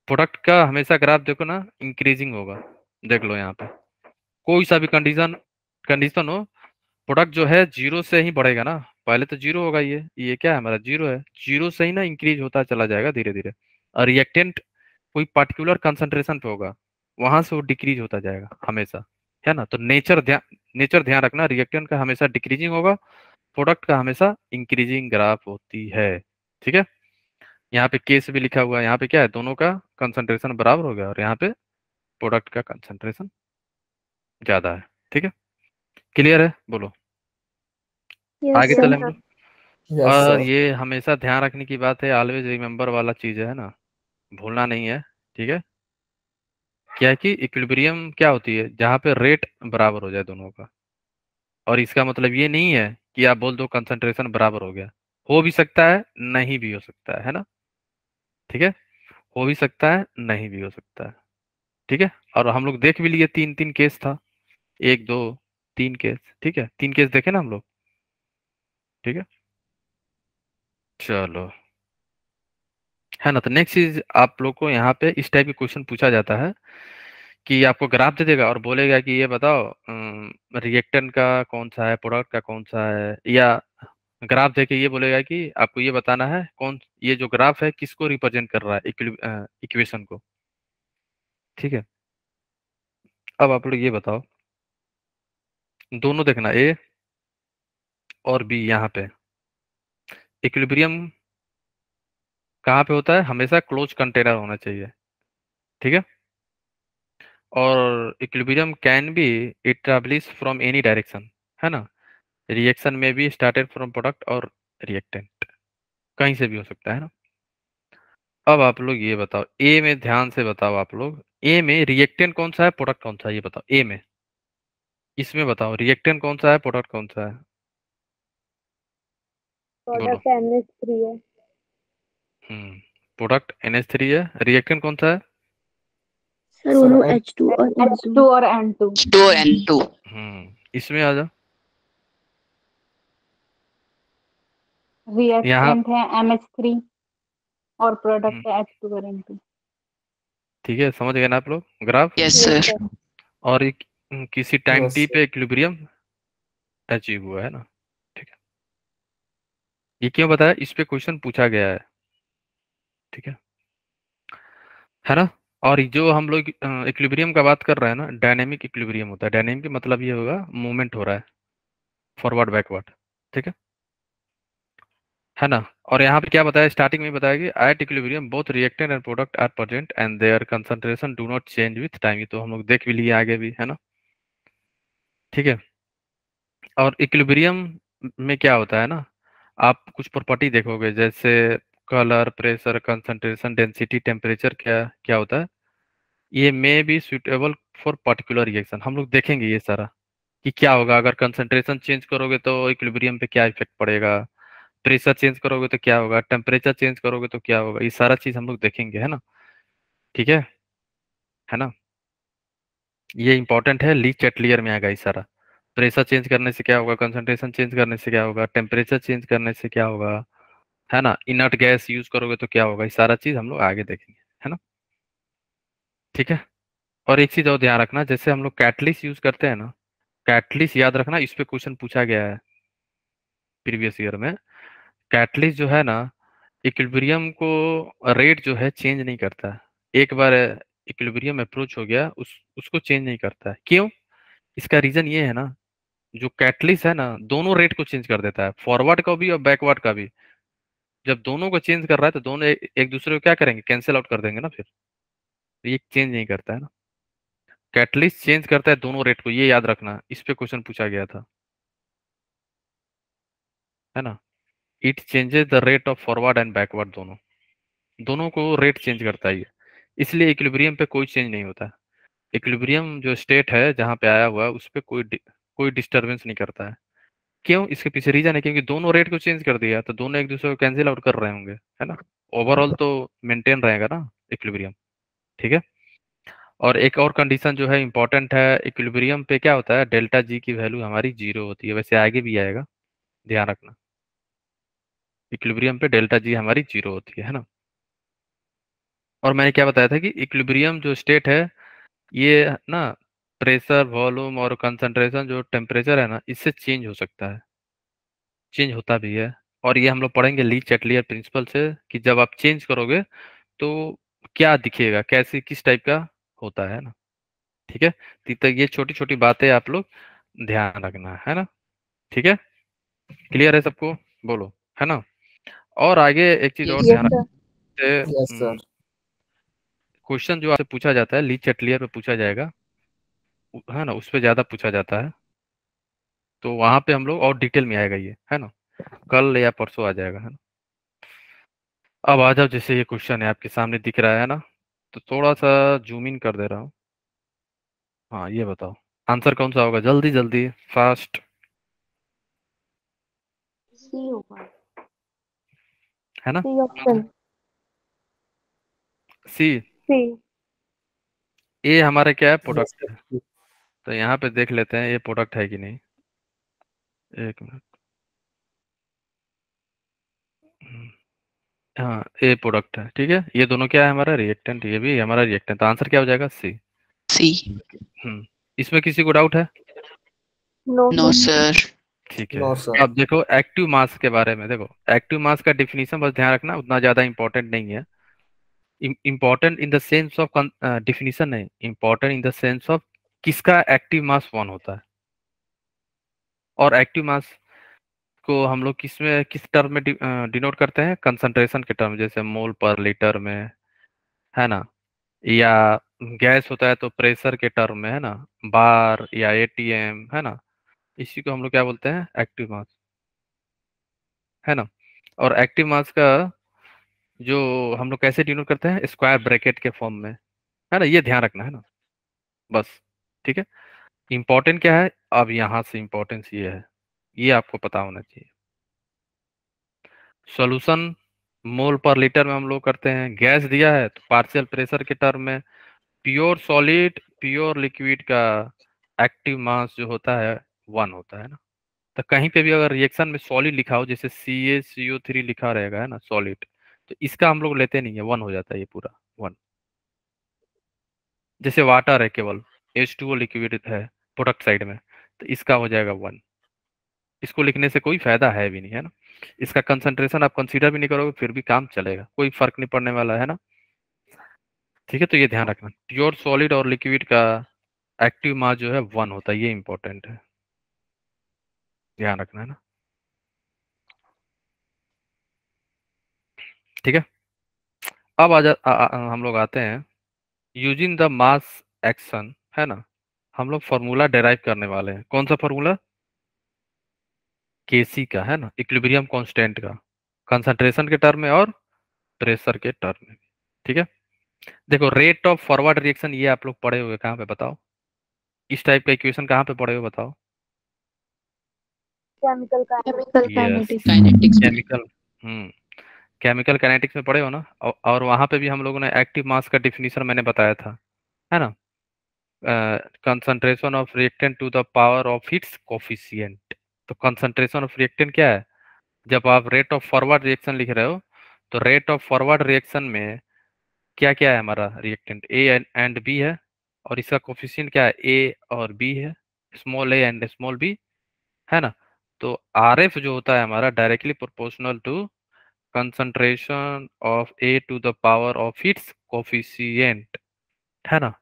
प्रोडक्ट का हमेशा ग्राफ देखो ना, इंक्रीजिंग होगा। देख लो यहाँ पे, कोई सा भी कंडीशन कंडीशन हो, प्रोडक्ट जो है जीरो से ही बढ़ेगा ना, पहले तो जीरो होगा, ये क्या है हमारा, जीरो है, जीरो से ही ना इंक्रीज होता चला जाएगा धीरे धीरे। और रिएक्टेंट कोई पर्टिकुलर कंसंट्रेशन पे होगा, वहां से वो डिक्रीज होता जाएगा हमेशा, है ना? तो नेचर ध्यान रखना, रिएक्टेंट का हमेशा डिक्रीजिंग होगा, प्रोडक्ट का हमेशा इंक्रीजिंग ग्राफ होती है। ठीक है, यहाँ पे केस भी लिखा हुआ है, यहाँ पे क्या है, दोनों का कंसंट्रेशन बराबर हो गया, और यहाँ पे प्रोडक्ट का कंसंट्रेशन ज्यादा है। ठीक है, क्लियर है? बोलो, यस आगे चले सर। हम लोग। यस और सर। ये हमेशा ध्यान रखने की बात है, ऑलवेज रिमेम्बर वाला चीज है ना, भूलना नहीं है। ठीक है, क्या है कि इक्विलिब्रियम क्या होती है, जहाँ पे रेट बराबर हो जाए दोनों का, और इसका मतलब ये नहीं है कि आप बोल दो कंसंट्रेशन बराबर हो गया, हो भी सकता है, नहीं भी हो सकता है ना? ठीक है, हो भी सकता है, नहीं भी हो सकता है। ठीक है, और हम लोग देख भी लिए, तीन तीन केस था, एक दो तीन केस। ठीक है, तीन केस देखे ना हम लोग। ठीक है, चलो, है ना? तो नेक्स्ट चीज, आप लोग को यहाँ पे इस टाइप के क्वेश्चन पूछा जाता है कि आपको ग्राफ दे देगा और बोलेगा कि ये बताओ रिएक्टेंट का कौन सा है, प्रोडक्ट का कौन सा है, या ग्राफ देके ये बोलेगा कि आपको ये बताना है कौन, ये जो ग्राफ है किसको रिप्रेजेंट कर रहा है, इक्वेशन को। ठीक है, अब आप लोग ये बताओ, दोनों देखना, ए और बी, यहाँ पे इक्विलिब्रियम कहाँ पे होता है, हमेशा क्लोज कंटेनर होना चाहिए। ठीक है, और equilibrium can be establish from any direction, है ना, रिएक्शन में भी स्टार्टेड फ्रॉम प्रोडक्ट और रिएक्टेंट, कहीं से भी हो सकता है ना? अब आप लोग ये बताओ, ए में ध्यान से बताओ आप लोग, ए में रिएक्टेंट कौन सा है, प्रोडक्ट कौन सा है, ये बताओ ए में, इसमें बताओ रिएक्टेंट कौन सा है, प्रोडक्ट कौन सा है, बोलो। प्रोडक्ट NH3 है। प्रोडक्ट NH3 है, रिएक्टेंट कौन सा है? सर दोनों H2 और N2 और N2 2 N2। इसमें आ जाओ। रिएक्टेंट है MH3 और प्रोडक्ट है H2 और N2। ठीक है, समझ गए ना आप लोग ग्राफ? Yes sir. और किसी टाइम Yes, टी sir. पे इक्विलिब्रियम अचीव हुआ है ना। ठीक है, ये क्यों बताया, इस पे क्वेश्चन पूछा गया है। ठीक है ना। और जो हम लोग इक्विलिब्रियम का बात कर रहे हैं ना, डायनेमिक इक्विलिब्रियम होता है। डायनेमिक मतलब ये होगा मूवमेंट हो रहा है फॉरवर्ड बैकवर्ड। ठीक है ना। और यहाँ पे क्या बताया, स्टार्टिंग में बताया कि at equilibrium both reactant and product are present and their concentration do not change with time. ये तो हम लोग देख भी लिए आगे भी, है ना। ठीक है। और इक्विलिब्रियम में क्या होता है ना, आप कुछ प्रॉपर्टी देखोगे जैसे colour, pressure, concentration, density, temperature, क्या क्या होता है, ये may be suitable for particular reaction. हम लोग देखेंगे ये सारा कि क्या होगा अगर कंसंट्रेशन चेंज करोगे तो इक्विलिब्रियम पे क्या इफेक्ट पड़ेगा, प्रेशर चेंज करोगे तो क्या होगा, टेम्परेचर चेंज करोगे तो क्या होगा, ये सारा चीज हम लोग देखेंगे, है ना। ठीक है ना। ये इंपॉर्टेंट है, ली चैटलियर में आएगा ये सारा। प्रेशर चेंज करने से क्या होगा, कंसंट्रेशन चेंज करने से क्या होगा, टेम्परेचर चेंज करने से क्या होगा, है ना। इनर्ट गैस यूज करोगे तो क्या होगा, ये सारा चीज हम लोग आगे देखेंगे, है ना। ठीक है। और एक चीज और ध्यान रखना, जैसे हम लोग कैटलिस्ट यूज करते हैं ना, कैटलिस्ट याद रखना, इस पे क्वेश्चन पूछा गया है प्रीवियस ईयर में। कैटलिस्ट जो है ना, इक्विलिब्रियम को रेट जो है चेंज नहीं करता है। एक बार इक्विलिब्रियम अप्रोच हो गया उसको चेंज नहीं करता है। क्यों? इसका रीजन ये है ना, जो कैटलिस्ट है ना, दोनों रेट को चेंज कर देता है, फॉरवर्ड का भी और बैकवर्ड का भी। जब दोनों को चेंज कर रहा है तो दोनों एक दूसरे को क्या करेंगे, कैंसिल आउट कर देंगे ना फिर। तो ये चेंज नहीं करता है ना, कैटलिस्ट चेंज करता है दोनों रेट को, ये याद रखना, इस पे क्वेश्चन पूछा गया था, है ना। It changes the rate of forward and backward, दोनों दोनों को रेट चेंज करता है ये। इसलिए इक्विलिब्रियम पे कोई चेंज नहीं होता है। इक्विलिब्रियम जो स्टेट है जहाँ पे आया हुआ है उस पे कोई डिस्टरबेंस नहीं करता है। क्यों? इसके पीछे रीजन है क्योंकि दोनों रेट को चेंज कर दिया तो दोनों एक दूसरे को कैंसिल आउट कर रहे होंगे, है ना। ओवरऑल तो मेंटेन रहेगा ना इक्विलिब्रियम। ठीक है। और एक और कंडीशन जो है इंपॉर्टेंट है, इक्विलिब्रियम पे क्या होता है, डेल्टा जी की वैल्यू हमारी जीरो होती है, वैसे आगे भी आएगा, ध्यान रखना। इक्विलिब्रियम पे डेल्टा जी हमारी जीरो होती है ना। और मैंने क्या बताया था कि इक्विलिब्रियम जो स्टेट है ये ना, प्रेशर, वॉल्यूम और कंसंट्रेशन, जो टेम्परेचर है ना, इससे चेंज हो सकता है, चेंज होता भी है। और ये हम लोग पढ़ेंगे ली चैटलियर प्रिंसिपल से कि जब आप चेंज करोगे तो क्या दिखेगा, कैसे किस टाइप का होता है ना। ठीक है। तो ये छोटी छोटी बातें आप लोग ध्यान रखना, है ना। ठीक है, क्लियर है सबको? बोलो, है ना। और आगे एक चीज और ध्यान Yes, रखते, sir. क्वेश्चन जो आपसे पूछा जाता है ली चैटलियर पे पूछा जाएगा, है ना, उस पे ज्यादा पूछा जाता है। तो वहां पे हम लोग और डिटेल में आएगा ये, है ना, कल या परसों आ जाएगा, है ना। अब आ जाओ, जैसे ये क्वेश्चन है आपके सामने दिख रहा है ना, तो थोड़ा सा जूम इन कर दे रहा हूँ। हाँ, ये बताओ आंसर कौन सा होगा, जल्दी जल्दी फास्ट। सी होगा, है ना, सी ऑप्शन, सी। सी। ए हमारा क्या है, Yes, प्रोडक्ट है। sir. तो यहाँ पे देख लेते हैं ये प्रोडक्ट है कि नहीं, एक मिनट। हाँ, ए प्रोडक्ट है, ठीक है। ये दोनों क्या है, हमारा रिएक्टेंट, ये भी हमारा रिएक्टेंट, तो आंसर क्या हो जाएगा, सी। सी। इसमें किसी को डाउट है? No sir. ठीक है। No, sir. अब देखो एक्टिव मास के बारे में, देखो एक्टिव मास का डिफिनीशन बस ध्यान रखना, उतना ज्यादा इंपॉर्टेंट नहीं है। Important in the sense of definition नहीं, important in the sense of किसका एक्टिव मास 1 होता है। और एक्टिव मास को हम लोग किस में, किस टर्म में डिनोट करते हैं, कंसंट्रेशन के टर्म, जैसे मोल पर लीटर में, है ना। या गैस होता है तो प्रेशर के टर्म में, है ना, बार या एटीएम, है ना। इसी को हम लोग क्या बोलते हैं, एक्टिव मास, है ना। और एक्टिव मास का जो हम लोग कैसे डिनोट करते हैं, स्क्वायर ब्रैकेट के फॉर्म में, है ना, ये ध्यान रखना, है ना, बस। ठीक है। इंपॉर्टेंट क्या है, अब यहाँ से इंपॉर्टेंस ये है, ये आपको पता होना चाहिए। सॉल्यूशन मोल पर लीटर में हम लोग करते हैं, गैस दिया है तो पार्शियल प्रेशर के टर्म में, प्योर सॉलिड प्योर लिक्विड का एक्टिव मास जो होता है 1 होता है ना। तो कहीं पे भी अगर रिएक्शन में सॉलिड लिखा हो, जैसे CaCO3 लिखा रहेगा है ना सॉलिड, तो इसका हम लोग लेते नहीं है, 1 हो जाता है ये पूरा 1। जैसे वाटर है केवल, H2O लिक्विड है प्रोडक्ट साइड में, तो इसका हो जाएगा 1। इसको लिखने से कोई फायदा है भी नहीं है ना, इसका कंसंट्रेशन आप कंसीडर भी नहीं करोगे फिर भी काम चलेगा, कोई फर्क नहीं पड़ने वाला है ना। ठीक है, तो ये ध्यान रखना, प्योर सॉलिड और लिक्विड का एक्टिव मास जो है 1 होता है, ये इंपॉर्टेंट है, ध्यान रखना है ना। ठीक है, अब हम लोग आते हैं यूजिंग द मास एक्शन, है ना। हम लोग फॉर्मूला डेराइव करने वाले हैं, कौन सा फॉर्मूला? केसी का, है ना, इक्विलिब्रियम कांस्टेंट का, कंसंट्रेशन के टर्म में और प्रेशर के टर्म में। ठीक है, देखो रेट ऑफ फॉरवर्ड रिएक्शन ये आप लोग पढ़े हुए कहाँ पे बताओ, इस टाइप का इक्वेशन कहाँ पे पढ़े हुए बताओ? Chemical yes, kinetics. काइनेटिक्स में। केमिकल, हम्म, केमिकल काइनेटिक्स में पढ़े हो ना, और वहां पे भी हम लोगों ने एक्टिव मास का डिफिनीशन मैंने बताया था, है ना। Concentration of reactant to the power of its coefficient. तो कंसंट्रेशन ऑफ रिएक्टेंट क्या है? जब आप रेट ऑफ फॉरवर्ड रिएक्शन लिख रहे हो, तो रेट ऑफ फॉरवर्ड रिएक्शन में क्या क्या है हमारा रिएक्टेंट, ए एंड बी है, और इसका कोफिशिएंट क्या है, ए और बी है, small a and small b, है ना। तो आर एफ जो होता है हमारा directly proportional to concentration of A to the power of its coefficient, है ना।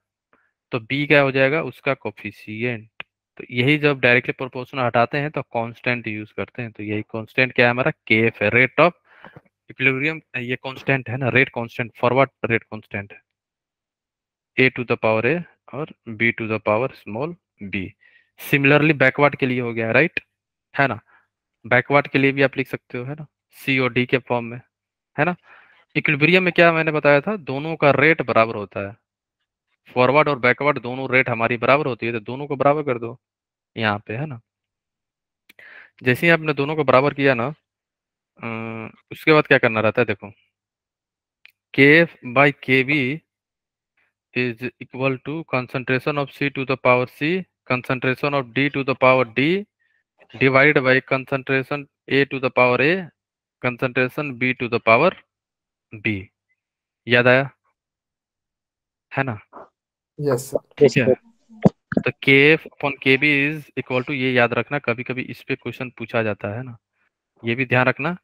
तो बी क्या हो जाएगा, उसका कोफिशिएंट। तो यही जब डायरेक्टली प्रोपोर्शनल हटाते हैं तो कांस्टेंट यूज करते हैं, तो यही कांस्टेंट क्या है हमारा, केएफ है, रेट ऑफ इक्विलिब्रियम, ये कांस्टेंट है ना, rate constant, forward rate constant है, A to the power a और b to the power small b. Similarly backward के लिए हो गया, राइट, है ना। बैकवर्ड के लिए भी आप लिख सकते हो, है ना, सी और डी के फॉर्म में, है ना। इक्विलिब्रियम में क्या मैंने बताया था, दोनों का रेट बराबर होता है, फॉरवर्ड और बैकवर्ड दोनों रेट हमारी बराबर होती है, तो दोनों को बराबर कर दो यहाँ पे, है ना। जैसे ही आपने दोनों को बराबर किया ना, उसके बाद क्या करना रहता है, देखो, के एफ बाई के B is equal to concentration of C to the power C, concentration of D to the power D divided by concentration A to the power A, concentration B to the power B। याद आया, है ना? Yes sir. ठीक है, तो के एफ अपॉन के बी इज इक्वल टू, ये याद रखना, कभी कभी इस पे क्वेश्चन पूछा जाता है ना, ये भी ध्यान रखना,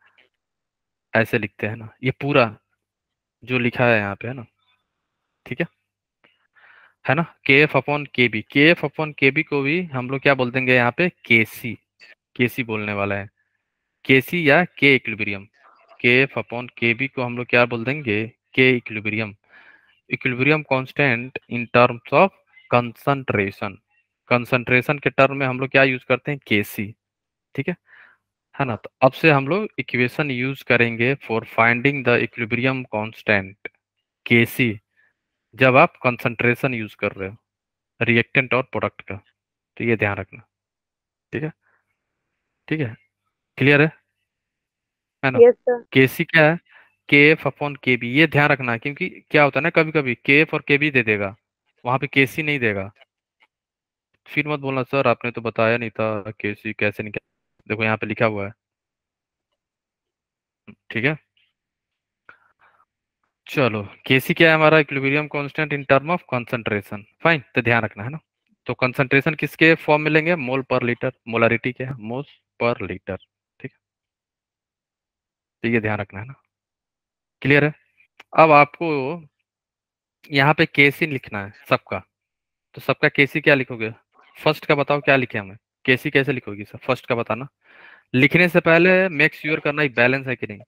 ऐसे लिखते हैं ना, ये पूरा जो लिखा है यहाँ पे, है ना। ठीक है ना, के एफ अपॉन के बी, के एफ अपॉन के बी को भी हम लोग क्या बोल देंगे यहाँ पे, केसी बोलने वाला है, केसी या के इक्विलिब्रियम। के एफ अपॉन के बी को हम लोग क्या बोल देंगे, के equilibrium, equilibrium constant in terms of concentration, concentration के टर्म में हम लोग क्या यूज करते हैं, केसी। ठीक है ना। तो अब से हम लोग इक्वेशन यूज करेंगे for finding the equilibrium constant, KC, जब आप कंसंट्रेशन यूज कर रहे हो रिएक्टेंट और प्रोडक्ट का, तो ये ध्यान रखना। ठीक है, ठीक है, क्लियर है ना। Yes sir. केसी क्या है, के एफ अपॉन के बी, ये ध्यान रखना, क्योंकि क्या होता है ना, कभी कभी के एफ और के बी दे देगा, वहां पे केसी नहीं देगा, फिर मत बोलना सर आपने तो बताया नहीं था केसी कैसे नहीं, देखो यहाँ पे लिखा हुआ है। ठीक है, चलो, केसी क्या है हमारा, equilibrium constant in term of concentration, fine, तो ध्यान रखना है ना। तो कंसंट्रेशन किसके फॉर्म में लेंगे, मोल पर लीटर, मोलारिटी क्या है, मोल्स पर लीटर। ठीक है, तो ये ध्यान रखना है ना, क्लियर है। अब आपको यहाँ पे केसी लिखना है सबका, तो सबका केसी क्या लिखोगे, फर्स्ट का बताओ क्या लिखे हमें, केसी कैसे लिखोगी सर, फर्स्ट का बताना। लिखने से पहले मेक श्योर करना एक बैलेंस है कि नहीं,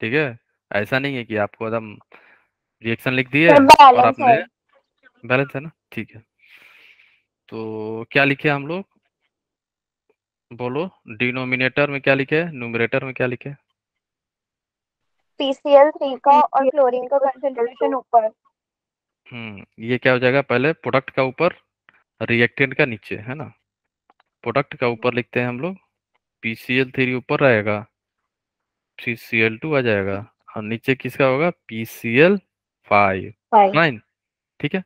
ठीक है। ऐसा नहीं है कि आपको एकदम रिएक्शन लिख दिए सर और बैलेंस आपने, है। बैलेंस है ना, ठीक है। तो क्या लिखे हम लोग, बोलो, डिनोमिनेटर में क्या लिखे, न्यूमरेटर में क्या लिखे? PCl3 का और क्लोरीन का कंसंट्रेशन ऊपर। ये क्या हो जाएगा, पहले प्रोडक्ट का ऊपर, रिएक्टेंट का नीचे, है ना। प्रोडक्ट का ऊपर लिखते हैं हम लोग, PCl3 ऊपर रहेगा, फिर Cl2 आ जाएगा, और नीचे किसका होगा, PCl 5 5। 9। ठीक है।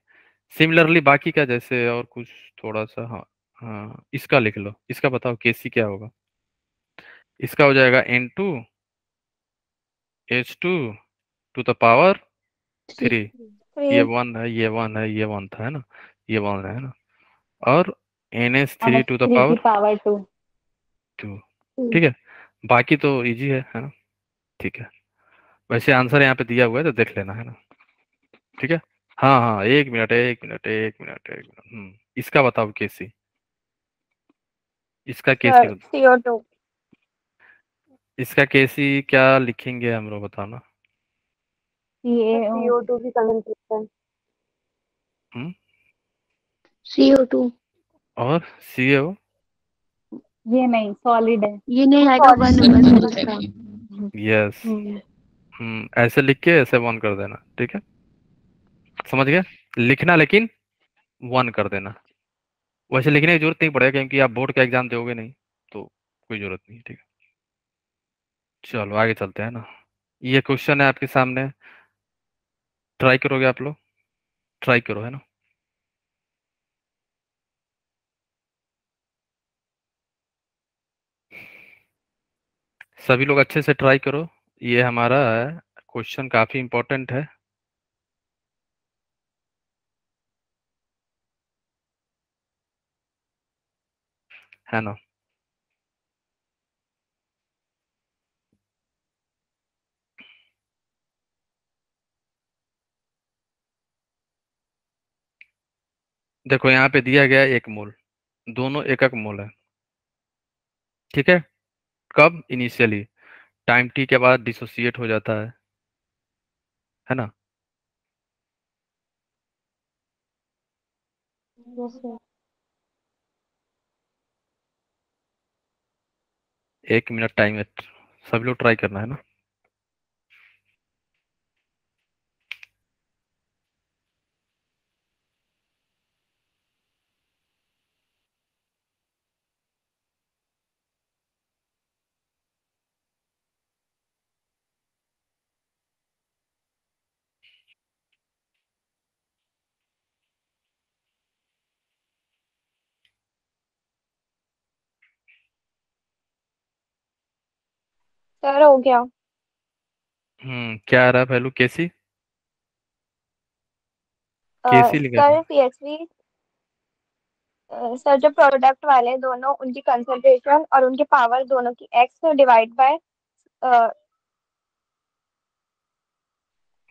सिमिलरली बाकी का जैसे और कुछ थोड़ा सा, हाँ हाँ, इसका लिख लो, इसका बताओ केसी क्या होगा। इसका हो जाएगा N2H2 थ्री 3। ये 3 1 है, ये 1 है, ये 1 था, है ना, ये 1 है ना। और NH3 NH3 की पावर 2। 2। ठीक है। बाकी तो इजी है ना। ठीक है। वैसे आंसर यहाँ पे दिया हुआ है तो देख लेना, है ना। ठीक है। हाँ हाँ, 1 मिनट, 1 मिनट, 1 मिनट, 1 मिनट। इसका बताओ केसी, इसका केसी सर बताओ। CO2। इसका केसी क्या लिखेंगे हम लोग, बताओ ना। CaO। CO2 की कंसंट्रेशन। हम्म। CO2 और CaO। ये नहीं, सॉलिड है। ये नहीं आएगा, सॉलिड। वन होगा सर इसका। यस। हम्म। ऐसे लिख के ऐसे 1 कर देना, ठीक है। समझ गए। लिखना लेकिन 1 कर देना। वैसे लिखने की जरूरत नहीं पड़ेगा क्योंकि आप बोर्ड का एग्जाम दोगे नहीं, तो कोई जरूरत नहीं, ठीक है। चलो आगे चलते हैं ना। ये क्वेश्चन है आपके सामने, ट्राई करोगे आप लोग, ट्राई करो, है ना। सभी लोग अच्छे से ट्राई करो। ये हमारा क्वेश्चन काफी इंपॉर्टेंट है ना। देखो यहाँ पे दिया गया है 1 मोल, दोनों एकक मोल है। ठीक है। कब? इनिशियली टाइम टी के बाद डिसोसिएट हो जाता है ना। Yes sir. 1 मिनट टाइम है, सभी लोग ट्राई करना, है ना। सर हो गया। क्या आ रहा है पहलू, केसी, केसी लिखा था। Sir CH3। सर जो प्रोडक्ट वाले हैं दोनों, उनकी कंसंट्रेशन और उनकी पावर दोनों की x divide by.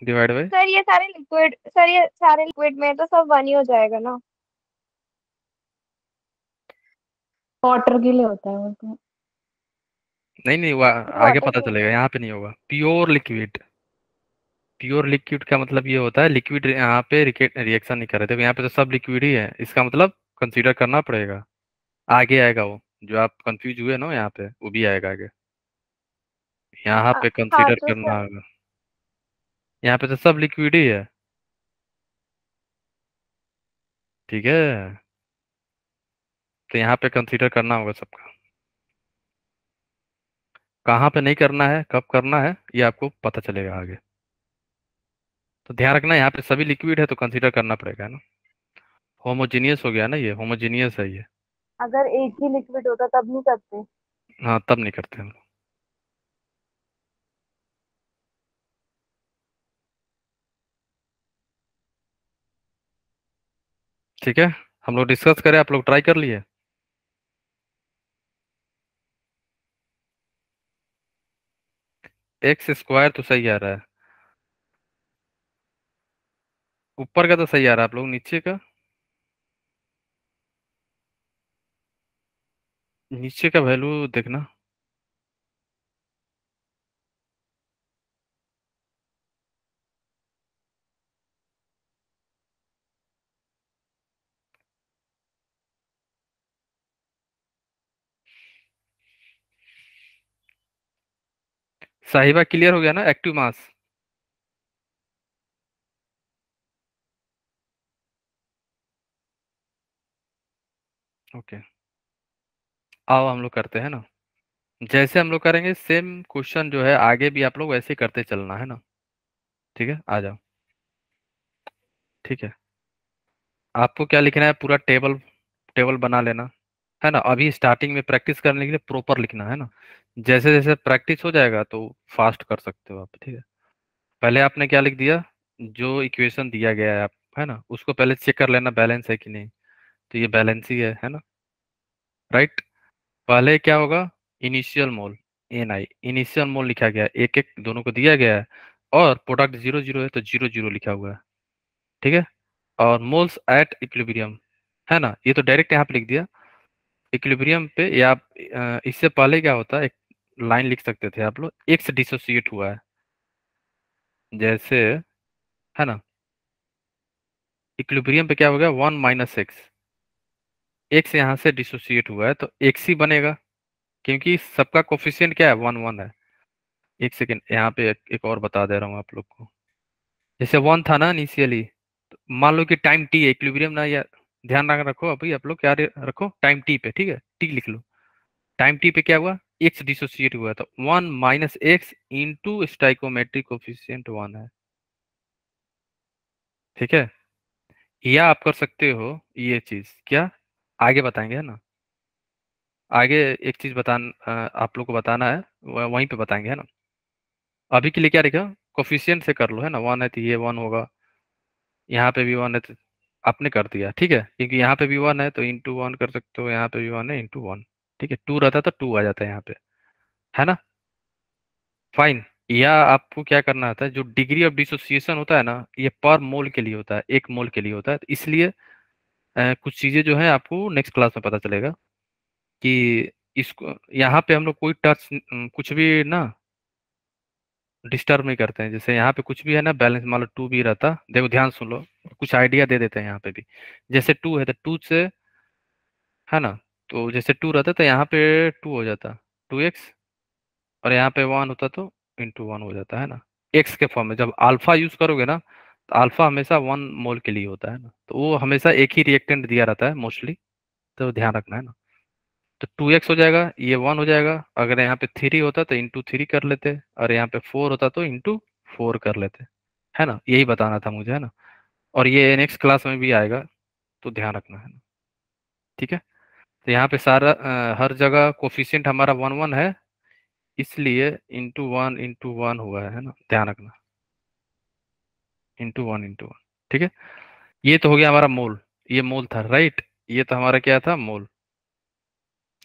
Divide by. Sir ये सारे लिक्विड में तो सब 1 ही हो जाएगा ना। वाटर के लिए होता है वो तो। नहीं नहीं, वो आगे वाटर पता के चलेगा, लिए। यहाँ पे नहीं होगा। प्योर लिक्विड, प्योर लिक्विड का मतलब ये होता है लिक्विड यहाँ पे रिएक्शन नहीं कर रहे थे, यहाँ पे तो सब लिक्विड ही है, इसका मतलब कंसीडर करना पड़ेगा। आगे आएगा वो, जो आप कंफ्यूज हुए ना यहाँ पे, वो भी आएगा आगे। यहाँ पे हाँ कंसीडर तो करना सर। होगा। यहाँ पे तो सब लिक्विड ही है। ठीक है। तो यहाँ पे कंसीडर करना होगा सबका। कहाँ पे नहीं करना है, कब करना है, ये आपको पता चलेगा आगे। तो ध्यान रखना, यहाँ पे सभी लिक्विड है तो कंसीडर करना पड़ेगा, है ना। होमोजीनियस हो गया ना, ये होमोजीनियस है ये। अगर एक ही लिक्विड होता तब नहीं करते। हाँ, तब नहीं करते हम। ठीक है। हम लोग डिस्कस करें, आप लोग ट्राई कर लिए। x² तो सही आ रहा है, ऊपर का तो सही आ रहा है, आप लोग नीचे का, नीचे का वैल्यू देखना। साहिबा क्लियर हो गया ना, एक्टिव मास। ओके। आओ हम लोग करते हैं ना, जैसे हम लोग करेंगे सेम क्वेश्चन जो है आगे भी आप लोग वैसे ही करते चलना, है ना। ठीक है, आ जाओ। ठीक है, आपको क्या लिखना है, पूरा टेबल टेबल बना लेना है ना। अभी स्टार्टिंग में प्रैक्टिस करने के लिए प्रॉपर लिखना है ना, जैसे जैसे प्रैक्टिस हो जाएगा तो फास्ट कर सकते हो आप। ठीक है, पहले आपने क्या लिख दिया, जो इक्वेशन दिया गया है आप, है ना, उसको पहले चेक कर लेना बैलेंस है कि नहीं। तो ये बैलेंस ही है ना, राइट। पहले क्या होगा, initial mole, n i initial mole लिखा गया है, एक एक दोनों को दिया गया है, और प्रोडक्ट 0 0 है तो 0 0 लिखा हुआ है। ठीक है, और मोल्स एट इक्विलिब्रियम, है ना, ये तो डायरेक्ट यहाँ पे लिख दिया इक्विलिब्रियम पे। या इससे पहले क्या होता है, एक लाइन लिख सकते थे आप लोग, एक्स डिसोसिएट हुआ है, जैसे, है ना, इक्विलिब्रियम पे क्या हो गया, 1 माइनस एक्स, एक्स यहाँ से डिसोसिएट हुआ है तो एक्स ही बनेगा, क्योंकि सबका कोफिशिएंट क्या है, 1 1 है। एक सेकेंड, यहाँ पे एक और बता दे रहा हूँ आप लोग को। जैसे 1 था ना इनिशियली, तो मान लो कि टाइम टी है, इक्विलिब्रियम ना, या ध्यान रखो अभी आप लोग, क्या रखो, टाइम टी पे। ठीक है, टी लिख लो, टाइम टी पे क्या हुआ, एक्स डिसोसिएट हुआ, तो 1 minus x into stoichiometric coefficient 1 है। ठीक है, या आप कर सकते हो ये चीज, क्या, आगे बताएंगे, है ना, आगे एक चीज आप लोग को बताना है, वहीं पे बताएंगे, है ना। अभी के लिए क्या लिखा, कोफिशिएंट से कर लो, है ना, 1 है तो ये 1 होगा, यहाँ पे भी 1 है तो आपने कर दिया। ठीक है, क्योंकि यहाँ पे भी 1 है तो इंटू 1 कर सकते हो, यहाँ पे भी 1 है इंटू 1। ठीक है, 2 रहता तो 2 आ जाता है यहाँ पे, है ना, फाइन। या आपको क्या करना होता है, जो डिग्री ऑफ डिसोसिएशन होता है ना, ये पर मोल के लिए होता है, एक मोल के लिए होता है, तो इसलिए कुछ चीजें जो है आपको नेक्स्ट क्लास में पता चलेगा कि इसको यहाँ पे हम लोग कोई टच कुछ भी ना डिस्टर्ब नहीं करते हैं। जैसे यहाँ पे कुछ भी है ना, बैलेंस मान लो 2 भी रहता, देखो ध्यान सुन लो, कुछ आइडिया दे देते हैं यहाँ पे भी। जैसे 2 है तो 2 से, है ना, तो जैसे 2 रहता तो यहाँ पे 2 हो जाता, 2x, और यहाँ पे 1 होता तो इंटू 1 हो जाता, है ना, एक्स के फॉर्म में। जब अल्फा यूज करोगे ना, तो अल्फा हमेशा 1 मोल के लिए होता है ना, तो वो हमेशा एक ही रिएक्टेंट दिया रहता है मोस्टली, तो ध्यान रखना है ना। तो 2x हो जाएगा, ये 1 हो जाएगा, अगर यहाँ पे 3 होता तो इंटू 3 कर लेते, और यहाँ पे 4 होता तो इंटू 4 कर लेते, है ना, यही बताना था मुझे, है ना। और ये नेक्स्ट क्लास में भी आएगा, तो ध्यान रखना है ना। ठीक है, तो यहाँ पे सारा हर जगह कोफिशिएंट हमारा 1 1 है, इसलिए इंटू 1 हुआ है ना, ध्यान रखना, इंटू 1। ठीक है, ये तो हो गया हमारा मोल, ये मोल था, राइट, ये तो हमारा क्या था, मोल,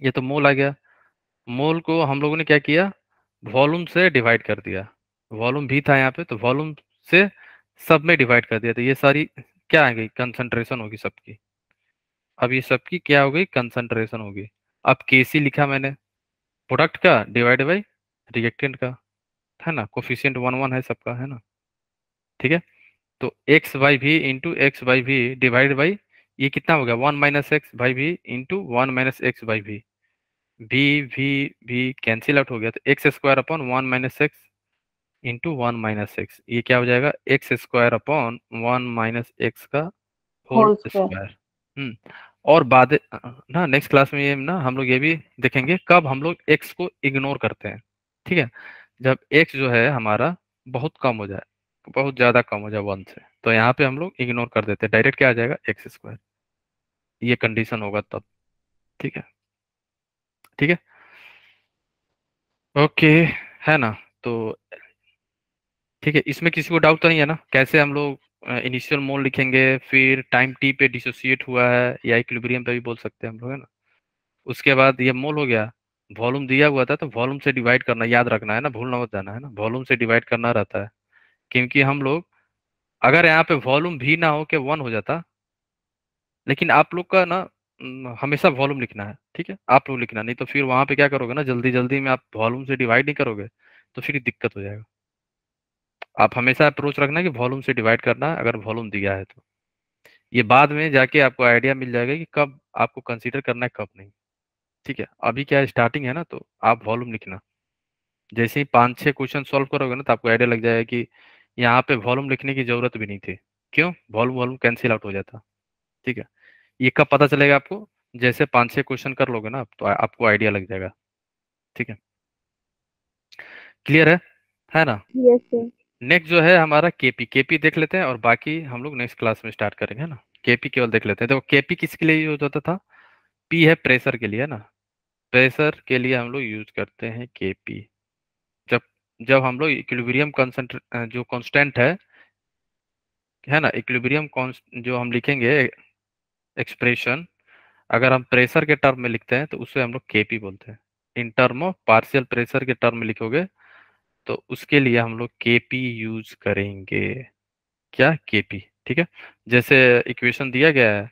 ये तो मोल आ गया। मोल को हम लोगों ने क्या किया, वॉल्यूम से डिवाइड कर दिया, वॉल्यूम भी था यहाँ पे तो वॉल्यूम से सब में डिवाइड कर दिया, तो ये सारी क्या आ गई, कंसंट्रेशन होगी सबकी। अब ये सबकी क्या हो गई, कंसंट्रेशन होगी। अब केसी लिखा मैंने, प्रोडक्ट का डिवाइड बाई रिएक्टेंट का, है ना, कोफिशिएंट 1 1 है सबका, है ना। ठीक है, तो एक्स बाई भी इंटू एक्स बाई भी डिवाइड बाई, ये कितना हो गया, 1 माइनस एक्स बाई भी इंटू 1 माइनस एक्स बाई भी, भी कैंसिल आउट हो गया, तो x square upon 1 minus x into 1 minus x, ये क्या हो जाएगा, x square upon 1 minus x का होल होल स्क्वायर। स्क्वायर। और बाद ना नेक्स्ट क्लास में ये ना हम लोग ये भी देखेंगे कब हम लोग एक्स को इग्नोर करते हैं। ठीक है, जब एक्स जो है हमारा बहुत कम हो जाए, बहुत ज्यादा कम हो जाए 1 से, तो यहाँ पे हम लोग इग्नोर कर देते हैं, डायरेक्ट क्या आ जाएगा, एक्स स्क्वायर, ये कंडीशन होगा तब। ठीक है, ठीक है, ओके, है ना। तो ठीक है, इसमें किसी को डाउट तो नहीं है ना, कैसे हम लोग इनिशियल मोल लिखेंगे, फिर टाइम टी पे डिसोसिएट हुआ है, या इक्विलिब्रियम पे भी बोल सकते हैं हम लोग, है ना। उसके बाद ये मोल हो गया, वॉल्यूम दिया हुआ था तो वॉल्यूम से डिवाइड करना, याद रखना है ना, भूलना मत जाना, है ना, वॉल्यूम से डिवाइड करना रहता है। क्योंकि हम लोग, अगर यहाँ पे वॉल्यूम भी ना हो के 1 हो जाता, लेकिन आप लोग का ना हमेशा वॉल्यूम लिखना है, ठीक है, आप लोग लिखना, नहीं तो फिर वहां पे क्या करोगे ना, जल्दी जल्दी में आप वॉल्यूम से डिवाइड नहीं करोगे, तो फिर दिक्कत हो जाएगा। आप हमेशा अप्रोच रखना कि वॉल्यूम से डिवाइड करना है, अगर वॉल्यूम दिया है तो। ये बाद में जाके आपको आइडिया मिल जाएगा कि कब आपको कंसीडर करना है, कब नहीं। ठीक है, अभी क्या स्टार्टिंग है ना, तो आप वॉल्यूम लिखना, जैसे ही 5 6 क्वेश्चन सॉल्व करोगे ना, तो आपको आइडिया लग जाएगा कि यहाँ पे वॉल्यूम लिखने की जरूरत भी नहीं थी, क्यों, वॉल्यूम वॉल्यूम कैंसिल आउट हो जाता। ठीक है, ये कब पता चलेगा आपको, जैसे 5 6 क्वेश्चन कर लोगे ना, तो आपको आइडिया लग जाएगा। ठीक है, क्लियर है ना। Yes sir. नेक्स्ट जो है हमारा केपी। केपी देख लेते हैं और बाकी हम लोग नेक्स्ट क्लास में स्टार्ट करेंगे, है ना। केपी केवल देख लेते हैं। देखो केपी किसके लिए यूज होता था? पी है प्रेशर के लिए, है ना। प्रेशर के लिए हम लोग यूज करते हैं केपी। जब जब हम लोग इक्विलिब्रियम जो कांस्टेंट है ना, इक्विलिब्रियम जो हम लिखेंगे एक्सप्रेशन, अगर हम प्रेशर के टर्म में लिखते हैं तो उसे हम लोग केपी बोलते हैं। इन टर्म ऑफ पार्शियल प्रेशर के टर्म में लिखोगे तो उसके लिए हम लोग केपी यूज करेंगे। क्या? केपी। ठीक है। जैसे इक्वेशन दिया गया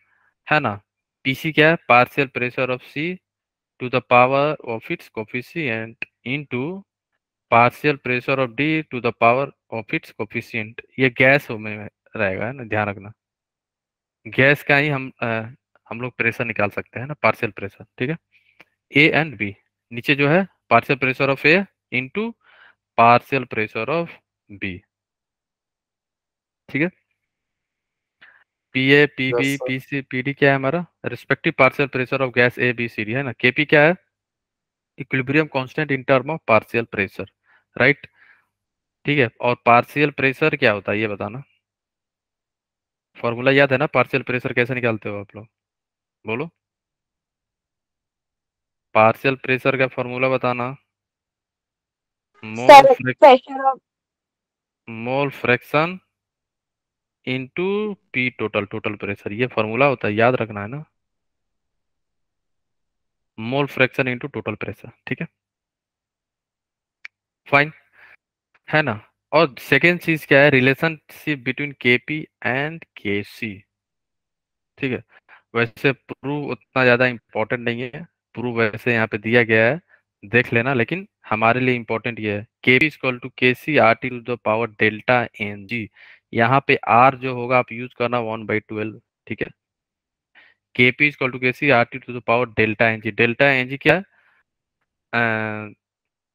है ना। पीसी क्या है? Partial pressure of C to the power of its coefficient into partial pressure of D to the power of its coefficient. ये गैस में रहेगा, है ना, ध्यान रखना। गैस का ही हम लोग प्रेशर निकाल सकते हैं ना, पार्शियल प्रेशर। ठीक है। A and B. नीचे जो है partial pressure of A into partial pressure of B. ठीक है। P A, P B, yes sir. P C, P D क्या है हमारा? Respective partial pressure of gas A B C D, है ना। केपी क्या है? Equilibrium constant in term of partial pressure, right. ठीक है। और पार्शियल प्रेशर क्या होता है ये बताना। फॉर्मूला याद है ना? पार्शियल प्रेशर कैसे निकालते हो आप लोग? बोलो। पार्शियल प्रेशर का फॉर्मूला बताना। Mole sir pressure of mole fraction into P total, total pressure, ये फॉर्मूला होता है, याद रखना है ना। Mole fraction into total pressure. ठीक है, फाइन, है ना। और सेकेंड चीज क्या है? रिलेशनशिप बिटवीन केपी एंड केसी। ठीक है। वैसे प्रूव उतना ज्यादा इंपॉर्टेंट नहीं है। प्रूव वैसे यहाँ पे दिया गया है, देख लेना। लेकिन हमारे लिए इंपॉर्टेंट ये है, KP equal to K C R T to the power delta N G. यहाँ पे आर जो होगा आप यूज करना 1/12। ठीक है। KP equal to K C R T to the power delta N G. Delta N जी क्या है?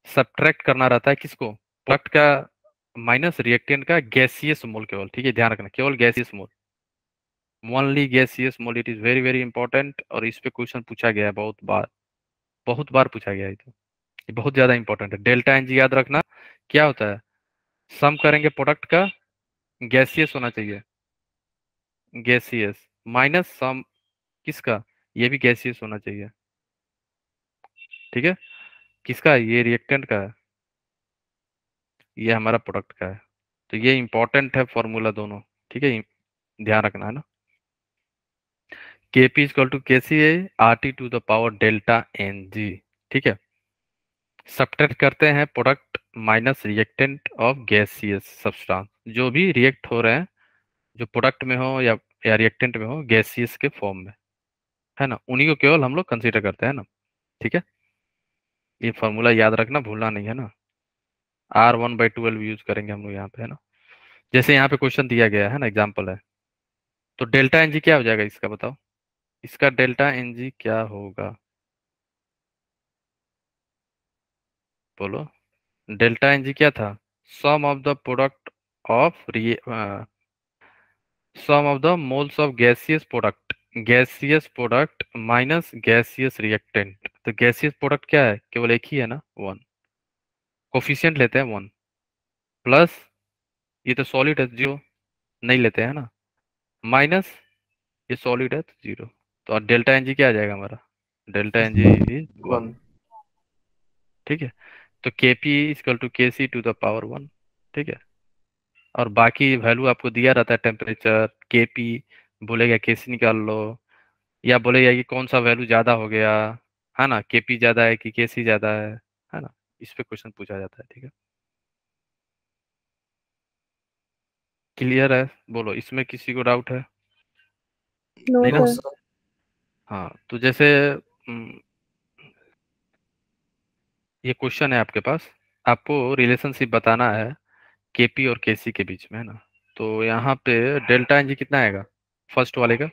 सब्ट्रैक्ट करना रहता है किसको? प्रोडक्ट का माइनस रिएक्टेंट का गैसियस मोल केवल। ठीक है, ध्यान रखना, केवल gaseous mole, only gaseous mole. It is very very important और इस पे क्वेश्चन पूछा गया है बहुत बार, बहुत बार पूछा गया है। तो ये बहुत ज्यादा इंपॉर्टेंट है। डेल्टा एन जी याद रखना क्या होता है? सम करेंगे प्रोडक्ट का, गैसियस होना चाहिए, गैसियस, माइनस सम किसका? ये भी गैसियस होना चाहिए। ठीक है। किसका? ये रिएक्टेंट का है, ये हमारा प्रोडक्ट का है। तो ये इंपॉर्टेंट है फॉर्मूला दोनों। ठीक है, ध्यान रखना है ना। Kp equal to K C R T to the power delta N G. ठीक है। सब्ट्रैक्ट करते हैं product minus reactant of gaseous substance, जो भी रिएक्ट हो रहे हैं, जो प्रोडक्ट में हो या रिएक्टेंट में हो गैसियस के फॉर्म में, है ना, उन्हीं को केवल हम लोग कंसीडर करते हैं ना। ठीक है। ये फॉर्मूला याद रखना, भूलना नहीं, है ना। R1/12 यूज करेंगे हम लोग यहाँ पे, है ना। जैसे यहाँ पे क्वेश्चन दिया गया है ना, एग्जाम्पल है। तो डेल्टा एन जी क्या हो जाएगा इसका, बताओ। इसका डेल्टा एन जी क्या होगा? बोलो। डेल्टा एन जी क्या था? Sum of the product of sum of the moles of gaseous product, gaseous product minus gaseous reactant. तो गैसियस प्रोडक्ट क्या है? केवल एक ही है ना, 1। कोफिशिएंट लेते हैं 1, प्लस ये तो सॉलिड है 0, नहीं लेते हैं ना, माइनस ये सॉलिड है तो 0। तो डेल्टा एन जी क्या आ जाएगा हमारा? Delta N G is 1। 1। ठीक है। तो के P equal to K C to the power 1। ठीक है। और बाकी वैल्यू आपको दिया रहता है, टेम्परेचर, केपी, बोलेगा केसी निकाल लो, या बोलेगा कि कौन सा वैल्यू ज्यादा हो गया, है ना, केपी ज्यादा है कि केसी ज्यादा है ना। इस पे क्वेश्चन पूछा जाता है। ठीक है, क्लियर है? बोलो, इसमें किसी को डाउट है? नो नहीं ना। No sir. सर। हाँ, तो जैसे ये क्वेश्चन है आपके पास, आपको रिलेशनशिप बताना है केपी और केसी के बीच में, है ना। तो यहाँ पे डेल्टा एन जी कितना आएगा फर्स्ट वाले का?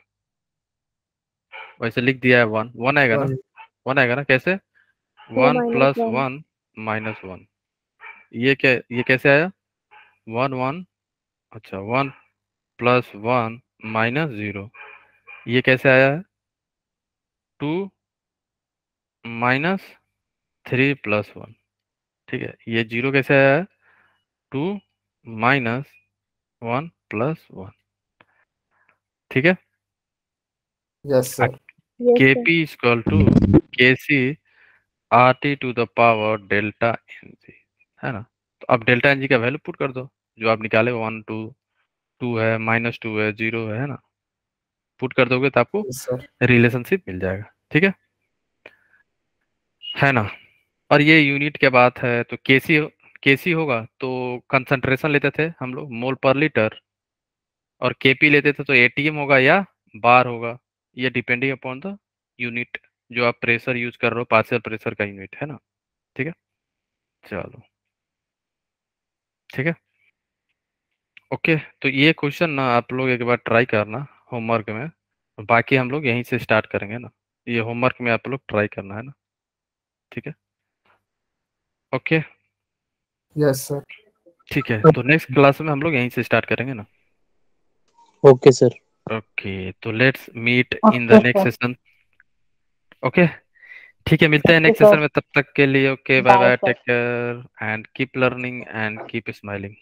वैसे लिख दिया है 1, 1 आएगा ना, 1। 1 आएगा ना। कैसे? Two 1 minus plus 1। 1 माइनस 1। ये क्या, ये कैसे आया? 1 1, अच्छा 1 प्लस 1 माइनस 0। ये कैसे आया है? 2 माइनस 3 प्लस 1। ठीक है। ये 0 कैसे आया है? 2 माइनस 1 प्लस 1, ठीक है। Yes sir. Yes, K sir. P equal to K C R T to the power delta N G, है ना। तो अब डेल्टा एन जी का वैल्यू पुट कर दो, जो आप निकाले 1 2 2 है, -2 है, 0 है ना। पुट कर दोगे तो आपको यस सर। रिलेशनशिप मिल जाएगा, ठीक है ना। और ये यूनिट के बात है तो केसी होगा तो कंसंट्रेशन लेते थे हम लोग मोल पर लीटर, और केपी लेते थे तो एटीएम होगा या बार होगा, ये डिपेंडिंग अपॉन द यूनिट जो आप प्रेशर यूज कर रहे हो, पार्शियल प्रेशर का यूनिट, है ना। ठीक है, चलो ठीक है, ओके। तो ये क्वेश्चन ना आप लोग एक बार ट्राई करना होमवर्क में, बाकी हम लोग यहीं से स्टार्ट करेंगे ना। ये होमवर्क में आप लोग ट्राई करना, है ना, ठीक है, ओके। Yes sir. ठीक है, तो नेक्स्ट क्लास में हम लोग यहीं से स्टार्ट करेंगे ना। Okay, sir. ओके, तो let's meet in the okay next sir. Session. Okay, ठीक है, मिलते हैं ओके नेक्स्ट सेशन सर, में, तब तक के लिए okay, bye bye bye, sir. Take care and keep learning and keep smiling.